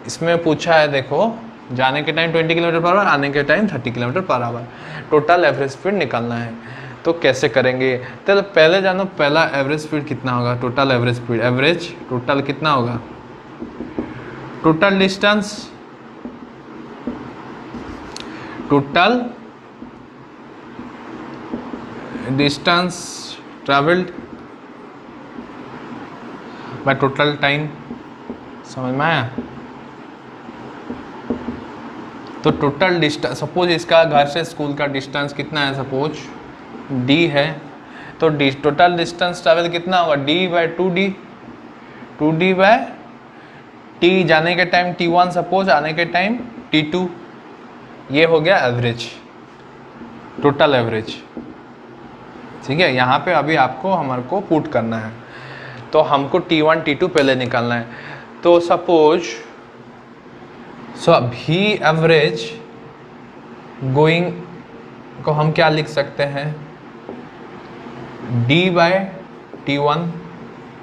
इसमें पूछा है, देखो जाने के टाइम 20 किलोमीटर पर आवर, आने के time 30 kilometre per our, total average speed निकालना है। तो कैसे करेंगे? तो पहले जानो पहला एवरेज स्पीड कितना होगा? Total average speed, average total कितना होगा? Total distance, total distance travelled bye total time, समझ में आया? तो टोटल डिस्टेंस, सपोज इसका घर से स्कूल का डिस्टेंस कितना है? सपोज d है, तो टोटल डिस्टेंस ट्रैवल कितना होगा? d bye 2d, 2d bye t, जाने के टाइम t1 सपोज, आने के टाइम t2, ये हो गया एवरेज, टोटल एवरेज, ठीक है? यहाँ पे अभी आपको हमारे को पुट करना है, तो हमको t1 t2 पहले निकालना है। तो सपोज भी एवरेज गोइंग को हम क्या लिख सकते हैं? d बाय t1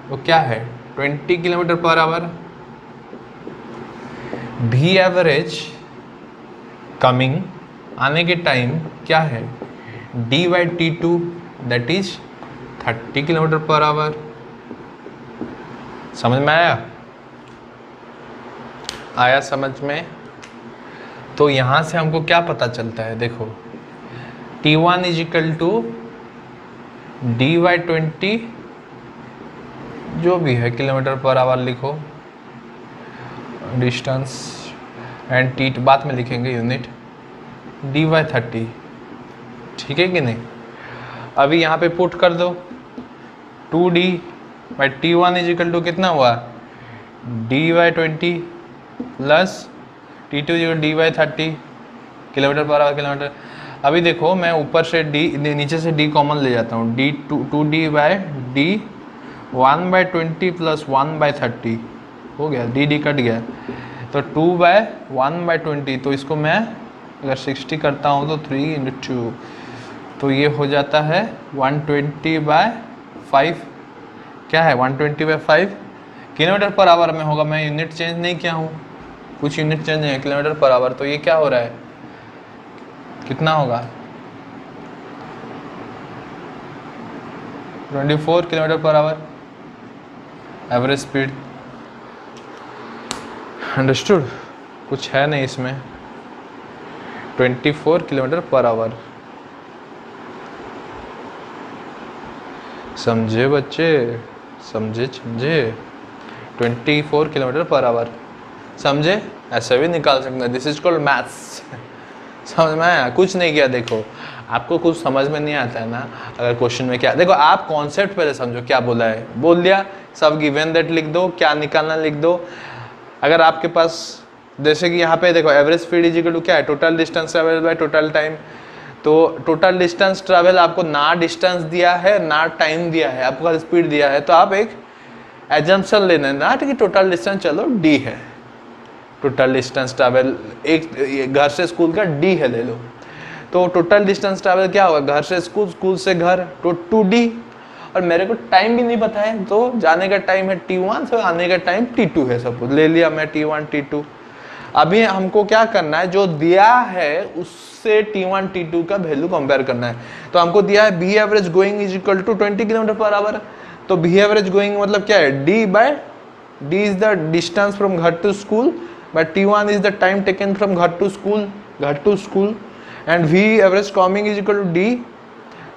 वो क्या है? 20 किलोमीटर पर आवर। भी एवरेज कमिंग, आने के टाइम क्या है? d by t2 that is 30 kilometre per hour. समझ में आया? आया समझ में? तो यहाँ से हमको क्या पता चलता है? देखो t1 is equal to d by 20, जो भी है किलोमीटर पर आवर लिखो, डिस्टेंस एंड टी बाद में लिखेंगे यूनिट, d बाई 30, ठीक है कि नहीं? अभी यहाँ पे पुट कर दो 2d by t1 is equal to कितना हुआ? D by 20 plus T2 D by 30 kilometre per our kilometre. अभी देखो मैं ऊपर से डी नीचे से डी कॉमन ले जाता हूँ, d to d by d 1/20 plus 1/30 हो गया, डी कट गया तो 2/1/20। तो इसको मैं अगर 60 करता हूँ तो 3 × 2 तो ये हो जाता है 120/5। क्या है 120/5 किलोमीटर पर आवर में होगा। मैं यूनिट चेंज नहीं किया हूँ, कुछ यूनिट चेंज नहीं है, किलोमीटर पर आवर। तो ये क्या हो रहा है, कितना होगा 24 kilometre per our average speed. Understood, कुछ है नहीं इसमें, 24 किलोमीटर पर आवर। समझे बच्चे, समझे 24 किलोमीटर पर आवर, समझे। ऐसे भी निकाल सकते हैं, दिस इज कॉल्ड मैथ्स। समझ में आया, कुछ नहीं किया। देखो आपको कुछ समझ में नहीं आता है ना, अगर क्वेश्चन में क्या, देखो आप कॉन्सेप्ट पहले समझो, क्या बोला है बोल दिया, सब गिवन दैट लिख दो, क्या निकालना लिख दो। अगर आपके पास जैसे कि यहाँ पे देखो average speed is equal to क्या है, total distance travel by total time. तो टोटल डिस्टेंस ट्रैवल आपको ना डिस्टेंस दिया है ना टाइम दिया है, आपको स्पीड दिया है, तो आप एक एजम्पशन लेना है ना कि टोटल डिस्टेंस चलो डी है, टोटल डिस्टेंस ट्रैवल एक घर से स्कूल का डी है ले लो। तो टोटल डिस्टेंस ट्रैवल क्या होगा, घर से स्कूल, स्कूल से घर, तो 2D। और मेरे को टाइम भी नहीं पता है, तो जाने का टाइम है T1, तो आने का टाइम T2 है, सपोज ले लिया मैं T1 T2। अभी हमको क्या करना है, जो दिया है उससे T1 T2 का वैल्यू कंपेयर करना है। तो हमको दिया है B average going is equal to 20 kilometre per hour. तो बी एवरेज गोइंग मतलब क्या है, D is the distance from घर to school, but T1 is the time taken from घर to school, and V average coming is equal to D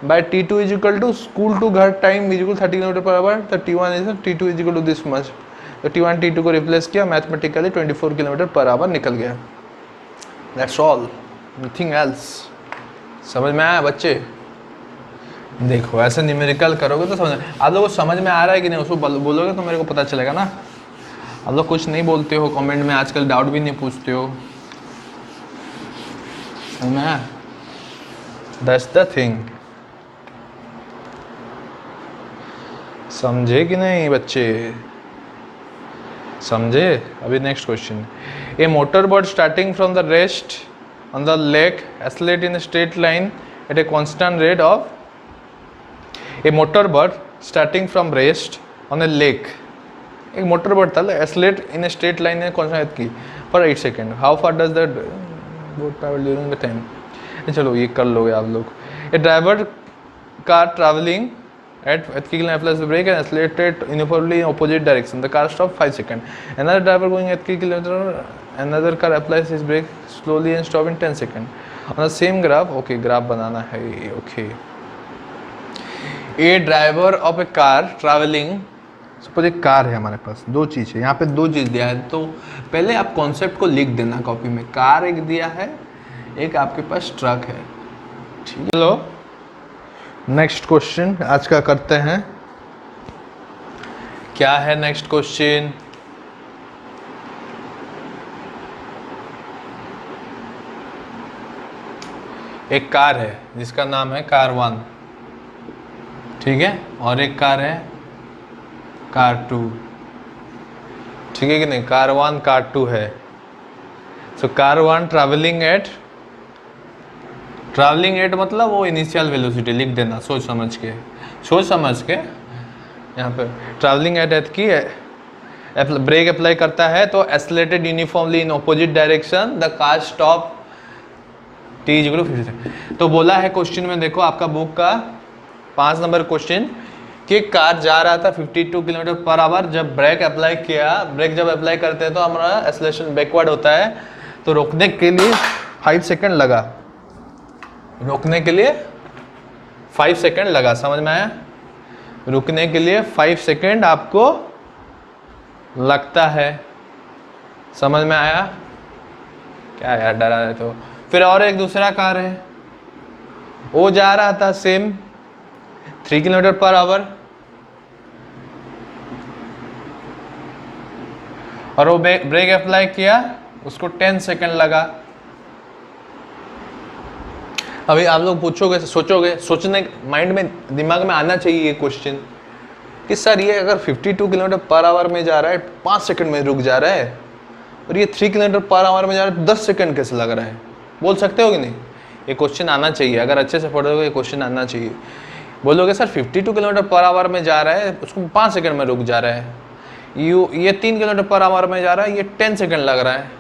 by T2 is equal to school to घर time is equal 30 km per hour। तो T1 is T2 is equal to this much। तो T1 T2 को replace किया, mathematically 24 km per hour निकल गया। That's all, nothing else। समझ में आया बच्चे? देखो ऐसे न्यूमेरिकल करोगे तो समझ, आप लोगों को समझ में आ रहा है कि नहीं, उसको बोलोगे तो मेरे को पता चलेगा ना। आप लोग कुछ नहीं बोलते हो कमेंट में, आजकल डाउट भी नहीं पूछते हो, दैट्स द थिंग। समझे कि नहीं बच्चे, समझे? अभी next question, a motor boat starting from the rest on the lake accelerate in straight line at a constant rate of, a motor boat starting from rest on a lake, एक motor boat था accelerate in straight line है constant की per 8 second, how far does the boat travel during the time. चलो ये कर लोगे आप लोग। A driver car travelling at plus the brake and accelerated uniformly in opposite direction, the car stopped 5 seconds, another driver going at km, another car applies his brake slowly and stop in 10 seconds on the same graph। okay, graph बनाना है, okay। a driver of a car traveling, suppose एक car है हमारे पास, दो चीज़ है यहाँ पे, दो चीज़ दिया है, तो पहले आप कॉन्सेप्ट को लिख देना कॉपी में। कार एक दिया है, एक आपके पास ट्रक है, ठीक है। चलो नेक्स्ट क्वेश्चन आज का करते हैं। क्या है नेक्स्ट क्वेश्चन, एक कार है जिसका नाम है कार 1, ठीक है, और एक कार है कार 2, ठीक है कि नहीं, कार 1 कार 2 है। सो कार 1 ट्रैवलिंग एट मतलब वो इनिशियल वेलोसिटी लिख देना, सोच समझ के यहाँ पे ट्रैवलिंग एट की ब्रेक अप्लाई करता है तो accelerated uniformly in opposite direction, the car stop t is equal to 50। तो बोला है क्वेश्चन में, देखो आपका बुक का 5 नंबर क्वेश्चन, कि कार जा रहा था 52 किलोमीटर पर आवर, जब ब्रेक अप्लाई किया, ब्रेक जब अप्लाई करते हैं तो हमारा एक्सेलरेशन बैकवर्ड होता है, तो रोकने के लिए 5 सेकेंड लगा, रोकने के लिए 5 सेकेंड लगा, समझ में आया? रुकने के लिए 5 सेकेंड आपको लगता है, समझ में आया? क्या यार डरा रहे तो। फिर और एक दूसरा कार है, वो जा रहा था सेम 3 किलोमीटर पर आवर, और वो ब्रेक अप्लाई किया, उसको 10 सेकंड लगा। अभी आप लोग पूछोगे, सोचोगे, सोचने माइंड में, दिमाग में आना चाहिए ये क्वेश्चन कि सर ये अगर 52 किलोमीटर पर आवर में जा रहा है, 5 सेकंड में रुक जा रहा है, और ये 3 किलोमीटर पर आवर में जा रहा है, 10 सेकंड कैसे लग रहा है? बोल सकते हो कि नहीं? ये क्वेश्चन आना चाहिए, अगर अच्छे से पढ़ोगे ये क्वेश्चन आना चाहिए। बोलोगे सर 52 किलोमीटर पर आवर में जा रहा है, उसको 5 सेकंड में रुक जा रहा है, ये 3 किलोमीटर पर आवर में जा रहा है, ये 10 सेकंड लग रहा है,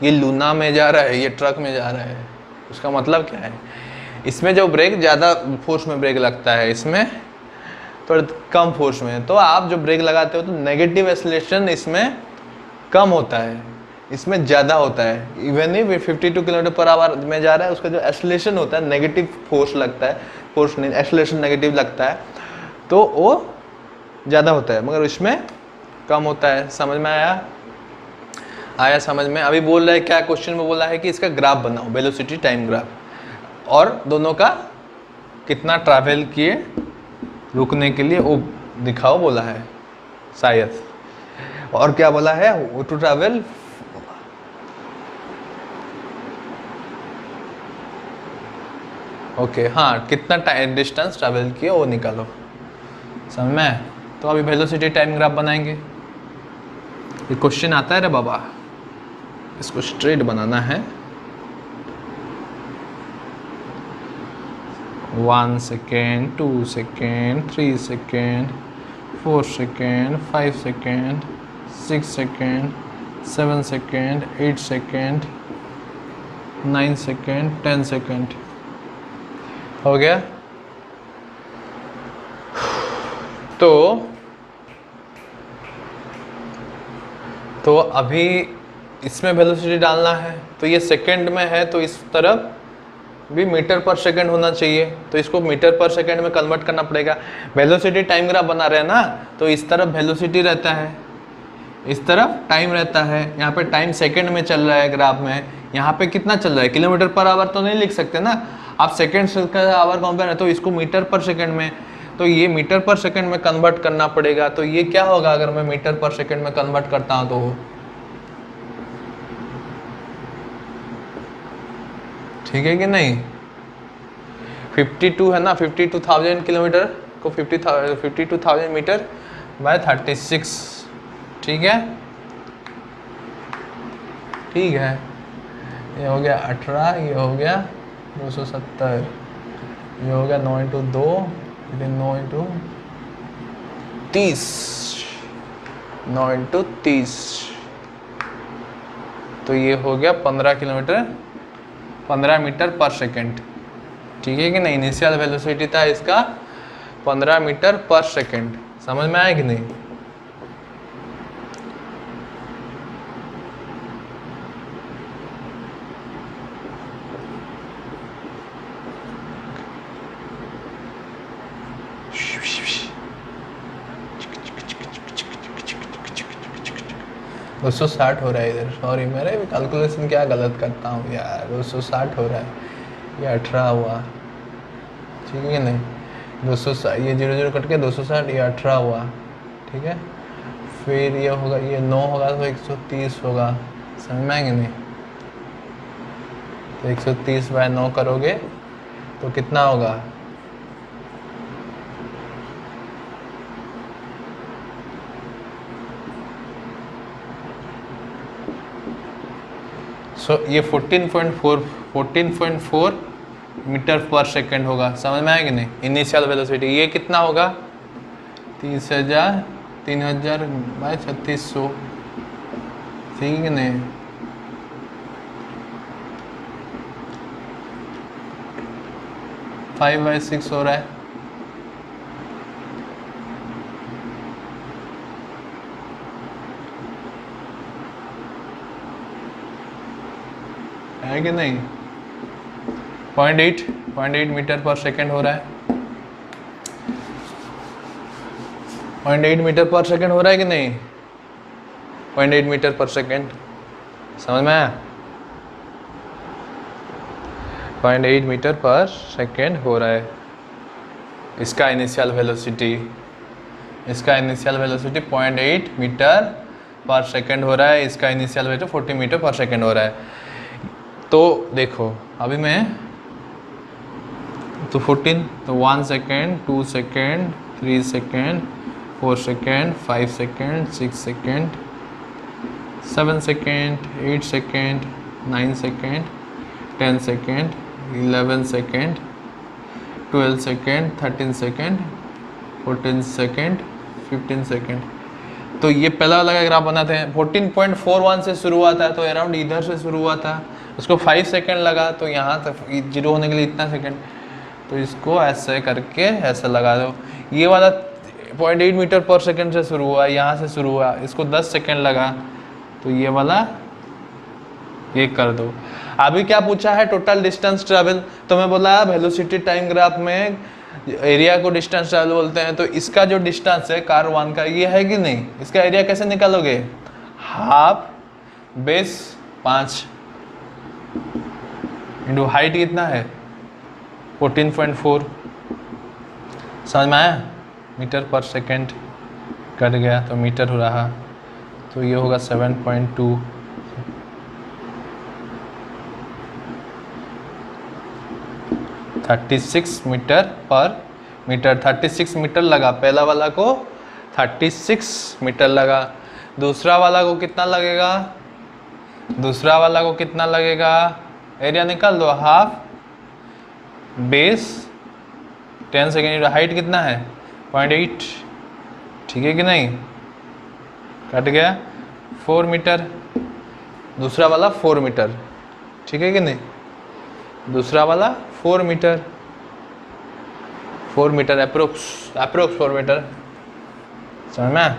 ये लूना में जा रहा है, ये ट्रक में जा रहा है, उसका मतलब क्या है? इसमें जो ब्रेक ज़्यादा फोर्स में ब्रेक लगता है, इसमें थोड़ा कम फोर्स में। तो आप जो ब्रेक लगाते हो तो नेगेटिव एक्सीलरेशन इसमें कम होता है, इसमें ज़्यादा होता है। Even he 52 kilometre per our में जा रहा है, उसका जो एक्सीलरेशन होता है, नेगेटिव फोर्स लगता है, फोर्स नहीं, एक्सीलरेशन नेगेटिव लगता है, तो वो ज़्यादा होता है, मगर इसमें कम होता है। समझ में आया समझ में? अभी बोल रहा है क्या, क्वेश्चन में बोला है कि इसका ग्राफ बनाओ, वेलोसिटी टाइम ग्राफ, और दोनों का कितना ट्रैवल किए रुकने के लिए वो दिखाओ बोला है शायद। और क्या बोला है? टू ट्रैवल ओके, हाँ, कितना टाइम डिस्टेंस ट्रैवल किए वो निकालो। समझ में? तो अभी वेलोसिटी टाइम ग्राफ बनाएंगे। ये क्वेश्चन आता है रे बाबा, इसको स्ट्रेट बनाना है। 1 second, 2 second, 3 second, 4 second, 5 second, 6 second, 7 second, 8 second, 9 second, 10 second. हो गया? तो अभी इसमें वेलोसिटी डालना है, तो ये सेकंड में है, तो इस तरफ भी मीटर पर सेकंड होना चाहिए, तो इसको मीटर पर सेकंड में कन्वर्ट करना पड़ेगा। वेलोसिटी टाइम ग्राफ बना रहे हैं ना, तो इस तरफ वेलोसिटी रहता है, इस तरफ टाइम रहता है। यहाँ पे टाइम सेकंड में चल रहा है ग्राफ में, यहाँ पे कितना चल रहा है? किलोमीटर पर आवर तो नहीं लिख सकते ना आप, सेकंड से आवर कंपेयर है, तो इसको मीटर पर सेकंड में, तो ये मीटर पर सेकंड में कन्वर्ट करना पड़ेगा। तो ये क्या होगा अगर मैं मीटर पर सेकंड में कन्वर्ट करता हूँ? तो ठीक है कि नहीं? 52 है ना, 52,000 किलोमीटर को 52,000 मीटर बाय 36, ठीक है? ठीक है, ये हो गया 18, ये हो गया 270, ये हो गया 9 × 2, 9 × 30, 9 × 30, तो ये हो गया 15 किलोमीटर, 15 मीटर पर सेकंड, ठीक है कि नहीं? इनिशियल वेलोसिटी था इसका 15 मीटर पर सेकंड। समझ में आया कि नहीं? दो 260 हो रहा है इधर, सॉरी मेरे कैलकुलेशन क्या गलत करता हूँ यार। 260 हो रहा है, ये 18 हुआ, ठीक है नहीं? 260, ये 0 कट के 260, ये 18 हुआ, ठीक है? फिर ये होगा, ये 9 होगा तो 130 होगा। समझ में आएंगे नहीं? तो 130 बाय 9 करोगे तो कितना होगा? ये 14.4 मीटर पर सेकंड होगा। समझ में आया कि नहीं? इनिशियल वेलोसिटी ये कितना होगा? 30,000 बाय 3600, ठीक है कि नहीं? फाइव बाय 6 हो रहा है, है कि नहीं? 0.8 मीटर पर सेकंड हो रहा है, 0.8 मीटर पर सेकंड हो रहा है कि नहीं? 0.8 मीटर पर सेकंड, समझ में आया? 0.8 मीटर पर सेकंड हो रहा है इसका इनिशियल वेलोसिटी 0.8 मीटर पर सेकेंड हो रहा है, इसका इनिशियल वेलोसिटी 40 मीटर पर सेकेंड हो रहा है। तो देखो अभी मैं तो 14, तो 1 second, 2 second, 3 second, 4 second, 5 second, 6 second, 7 second, 8 second, 9 second, 10 second, 11 second, 12 second, 13 second, 14 second, 15 second. तो ये पहला वाला ग्राफ बनाते हैं। 14.41 से शुरू हुआ था, तो अराउंड इधर से शुरू हुआ था, उसको 5 सेकेंड लगा, तो यहाँ तक जीरो होने के लिए इतना सेकेंड, तो इसको ऐसे करके ऐसे लगा दो। ये वाला 0.8 मीटर पर सेकेंड से शुरू हुआ, यहाँ से शुरू हुआ, इसको 10 सेकेंड लगा, तो ये वाला ये कर दो। अभी क्या पूछा है, टोटल डिस्टेंस ट्रैवल, तो मैं बोला वेलोसिटी टाइम ग्राफ में एरिया को डिस्टेंस ट्रैवल बोलते हैं। तो इसका जो डिस्टेंस है कार 1 का ये है कि नहीं, इसका एरिया कैसे निकालोगे, हाफ बेस 5 इंटू हाइट कितना है 14.4, समझ में आया, मीटर पर सेकेंड कट गया तो मीटर हो रहा, तो ये होगा 7.2, 36 मीटर पर मीटर। 36 मीटर लगा, पहला वाला को 36 मीटर लगा, दूसरा वाला को कितना लगेगा, दूसरा वाला को कितना लगेगा, एरिया निकाल दो, हाफ बेस 10 सेकेंड, हाइट कितना है 0.8, ठीक है कि नहीं, कट गया 4 मीटर, दूसरा वाला 4 मीटर, ठीक है कि नहीं, दूसरा वाला 4 मीटर, 4 मीटर अप्रोक्स 4 मीटर, समझ में,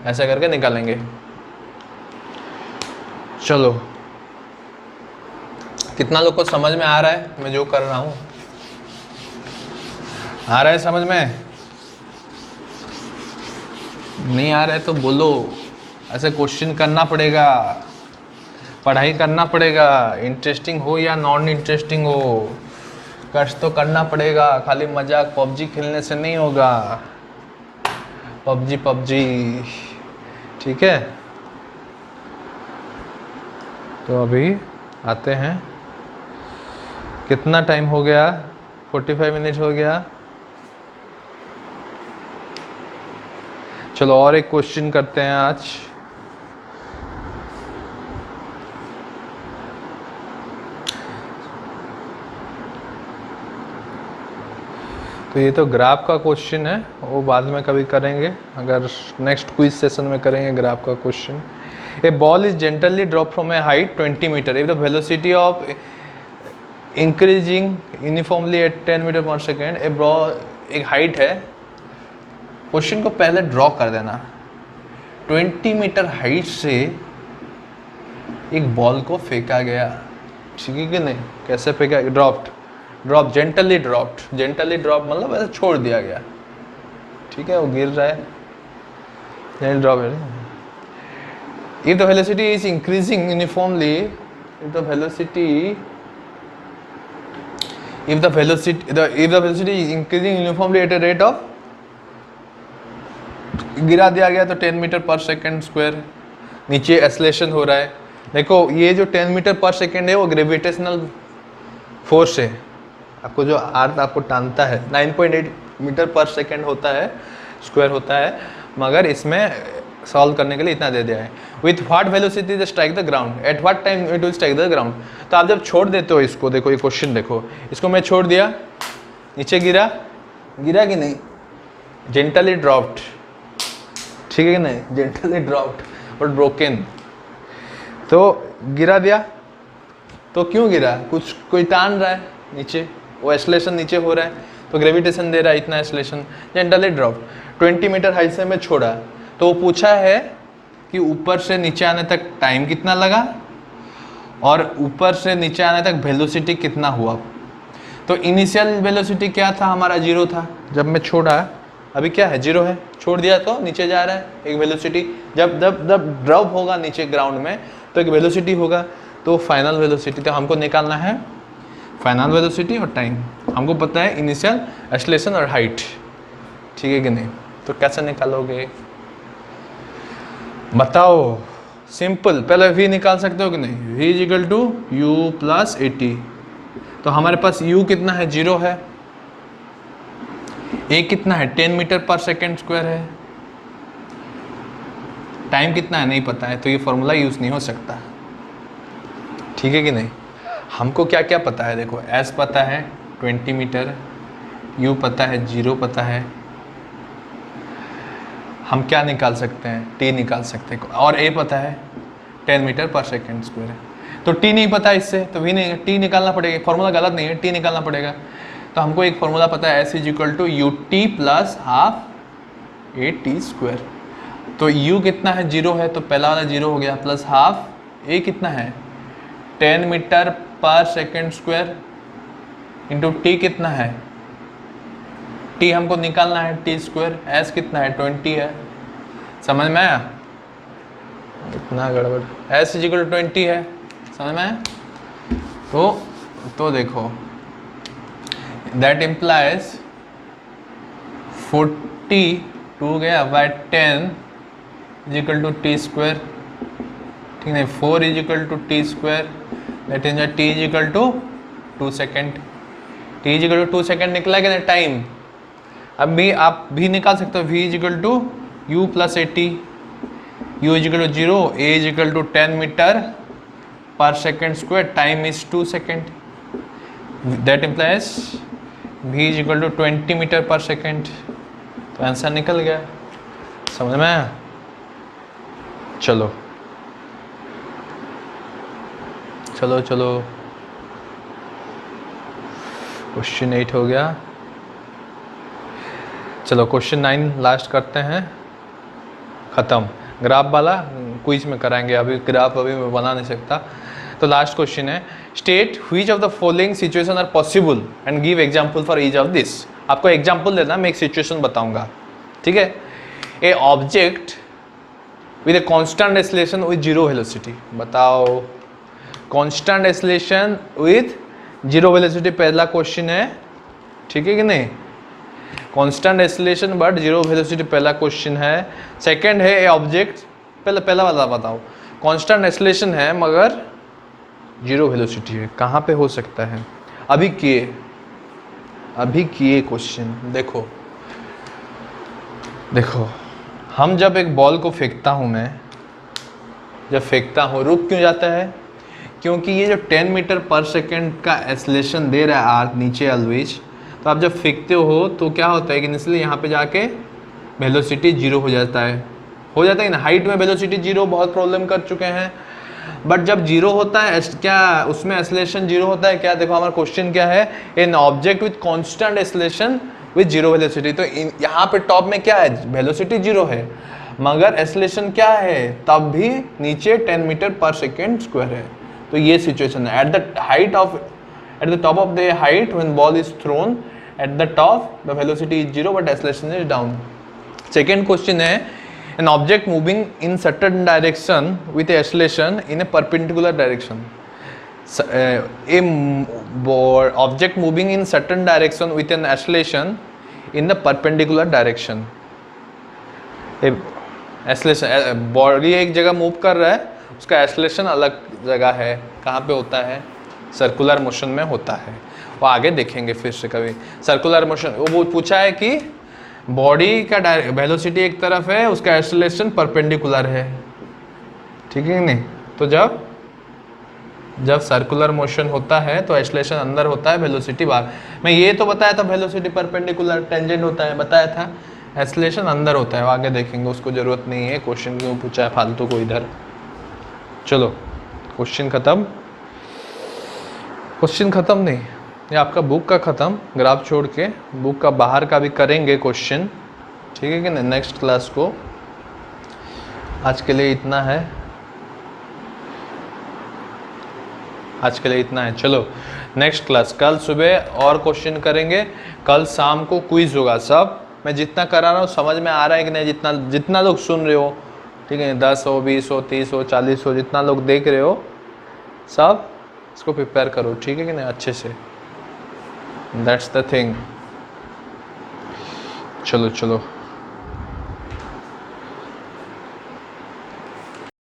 ऐसा करके निकालेंगे। चलो, कितना लोग को समझ में आ रहा है मैं जो कर रहा हूँ, आ रहा है समझ में, नहीं आ रहा है तो बोलो, ऐसे क्वेश्चन करना पड़ेगा, पढ़ाई करना पड़ेगा, इंटरेस्टिंग हो या नॉन इंटरेस्टिंग हो, कष्ट तो करना पड़ेगा, खाली मजाक पबजी खेलने से नहीं होगा, पबजी, ठीक है। तो अभी आते हैं, कितना टाइम हो गया, 45 मिनट हो गया। चलो और एक क्वेश्चन करते हैं आज। तो ये तो ग्राफ का क्वेश्चन है, वो बाद में कभी करेंगे, अगर नेक्स्ट क्विज सेशन में करेंगे ग्राफ का question. A ball is gently drop from a height 20 metre if the velocity of increasing uniformly at 10 metre पर सेकेंड। एक हाइट है, क्वेश्चन को पहले ड्रॉ कर देना। 20 मीटर हाइट से एक बॉल को फेंका गया, ठीक है कि नहीं, कैसे फेंका, ड्रॉप जेंटली ड्रॉप मतलब ऐसे छोड़ दिया गया, ठीक है, वो गिर रहा है, ड्रॉप है। If the velocity is increasing uniformly, if the velocity is increasing uniformly eight a rate of, गिरा दिया गया तो 10 मीटर पर सेकेंड स्क्वायर, नीचे एक्सेलरेशन हो रहा है। देखो ये जो 10 मीटर पर सेकेंड है वो ग्रेविटेशनल फोर्स है, आपको जो अर्थ आपको टानता है 9.8 मीटर पर सेकेंड होता है, स्क्वायर होता है, मगर इसमें सॉल्व करने के लिए इतना दे दिया है। With what velocity the strike the ground, at what time it will strike the ground. तो आप जब छोड़ देते हो इसको, देखो ये क्वेश्चन देखो, इसको मैं छोड़ दिया, नीचे गिरा कि नहीं, जेंटली ड्रॉप्ड, ठीक है कि नहीं, जेंटली ड्रॉप्ड और ब्रोकन, तो गिरा दिया, तो क्यों गिरा, कोई टान रहा है नीचे, वो एक्सेलरेशन नीचे हो रहा है, तो ग्रेविटेशन दे रहा है इतना acceleration, gently dropped. 20 metre height से मैं छोड़ा, तो वो पूछा है कि ऊपर से नीचे आने तक टाइम कितना लगा और ऊपर से नीचे आने तक वेलोसिटी कितना हुआ। तो इनिशियल वेलोसिटी क्या था हमारा, 0 था जब मैं छोड़ा, अभी क्या है 0 है, छोड़ दिया तो नीचे जा रहा है एक वेलोसिटी, जब ड्रॉप होगा नीचे ग्राउंड में तो एक वेलोसिटी होगा, तो फाइनल वेलोसिटी, तो हमको निकालना है फाइनल वेलोसिटी और टाइम, हमको पता है इनिशियल एक्सेलरेशन और हाइट, ठीक है कि नहीं। तो कैसे निकालोगे, बताओ, सिंपल। पहले v निकाल सकते हो कि नहीं, v is equal to u plus 80। तो हमारे पास u कितना है, 0 है। a कितना है, 10 मीटर पर सेकेंड स्क्वायर है। टाइम कितना है नहीं पता है, तो ये फॉर्मूला यूज नहीं हो सकता, ठीक है कि नहीं। हमको क्या क्या पता है, देखो s पता है 20 मीटर, u पता है 0 पता है। हम क्या निकाल सकते हैं, t निकाल सकते हैं, और a पता है 10 मीटर पर सेकेंड स्क्वायर है। तो t नहीं पता इससे, तो v नहीं, t निकालना पड़ेगा। फॉर्मूला गलत नहीं है, t निकालना पड़ेगा। तो हमको एक फॉर्मूला पता है, s is equal to u t plus half a t square. तो u कितना है, 0 है, तो पहला वाला 0 हो गया, प्लस हाफ a कितना है 10 मीटर पर सेकेंड स्क्वायर इंटू t कितना है, t हमको निकालना है t स्क्वायर, s कितना है 20 है। समझ में आया, इतना गड़बड़। s इज इक्वल टू 20 है, समझ में आया। तो देखो दैट इम्प्लाइज 42 गया by 10 is equal to t square, ठीक है। 4 is equal to t square, that is t is equal to 2 second. T is equal to 2 second निकला कि नहीं टाइम। अब भी आप भी निकाल सकते हो, v is equal to u plus 80, u is equal to 0, a is equal to 10 metre पर second square, time is 2 second, that implies v is equal to 20 metre पर सेकेंड। तो आंसर निकल गया, समझ में आया। चलो चलो चलो, क्वेश्चन 8 हो गया। चलो क्वेश्चन 9 लास्ट करते हैं, ख़त्म। ग्राफ वाला क्विज में कराएंगे, अभी ग्राफ अभी मैं बना नहीं सकता। तो लास्ट क्वेश्चन है, state which of the following situation are possible and give example for each of this. आपको एग्जांपल देना, मैं एक सिचुएशन बताऊंगा, ठीक है। A object with a constant acceleration with 0 velocity. बताओ, कांस्टेंट एक्सेलरेशन विद 0 वेलोसिटी पहला क्वेश्चन है, ठीक है कि नहीं। कांस्टेंट एक्सेलरेशन बट 0 वेलोसिटी पहला क्वेश्चन है। सेकंड है, ए ऑब्जेक्ट, पहला वाला बताओ, कांस्टेंट एक्सेलरेशन है मगर 0 वेलोसिटी है, कहाँ पे हो सकता है। अभी किए क्वेश्चन देखो, हम जब एक बॉल को फेंकता हूँ, मैं जब फेंकता हूँ रुक क्यों जाता है, क्योंकि ये जो 10 मीटर पर सेकेंड का एक्सेलरेशन दे रहा है आर्क नीचे ऑलवेज। तो आप जब फेंकते हो तो क्या होता है कि इसलिए यहाँ पे जाके वेलोसिटी 0 हो जाता है ना। हाइट में वेलोसिटी 0 बहुत प्रॉब्लम कर चुके हैं, बट जब 0 होता है क्या उसमें एक्सेलरेशन 0 होता है क्या। देखो हमारा क्वेश्चन क्या है, an object with constant acceleration with 0 velocity. तो यहाँ पे टॉप में क्या है, वेलोसिटी 0 है मगर एक्सेलरेशन क्या है, तब भी नीचे 10 मीटर पर सेकेंड स्क्वायर है। तो ये सिचुएशन है, at the top of the height when ball is thrown, at the top the velocity is 0 but acceleration is down. Second question है, an object moving in certain direction with a acceleration in a perpendicular direction. Object moving in certain direction with an acceleration in the perpendicular direction. Acceleration, body एक जगह move कर रहा है, उसका acceleration अलग जगह है, कहाँ पे होता है, सर्कुलर मोशन में होता है। वो आगे देखेंगे फिर से कभी। सर्कुलर मोशन वो पूछा है कि बॉडी का वेलोसिटी एक तरफ है, उसका एक्सेलरेशन परपेंडिकुलर है, ठीक है नहीं। तो जब सर्कुलर मोशन होता है तो एक्सेलरेशन अंदर होता है, वेलोसिटी बाहर। मैं ये तो बताया था वेलोसिटी परपेंडिकुलर टेंजेंट होता है, बताया था। एक्सेलरेशन अंदर होता है, वो आगे देखेंगे, उसको ज़रूरत नहीं है, क्वेश्चन क्यों पूछा है फालतू को इधर। चलो क्वेश्चन ख़त्म नहीं, ये आपका बुक का ख़त्म, ग्राफ छोड़ के बुक का बाहर का भी करेंगे क्वेश्चन, ठीक है कि नहीं, नेक्स्ट क्लास को। आज के लिए इतना है, चलो नेक्स्ट क्लास कल सुबह और क्वेश्चन करेंगे, कल शाम को क्विज होगा। सब मैं जितना करा रहा हूँ समझ में आ रहा है कि नहीं, जितना लोग सुन रहे हो, ठीक है, 10 हो, 20 हो, 30 हो, 40 हो, जितना लोग देख रहे हो, सब इसको प्रिपेयर करो, ठीक है कि नहीं, अच्छे से। That's the thing. चलो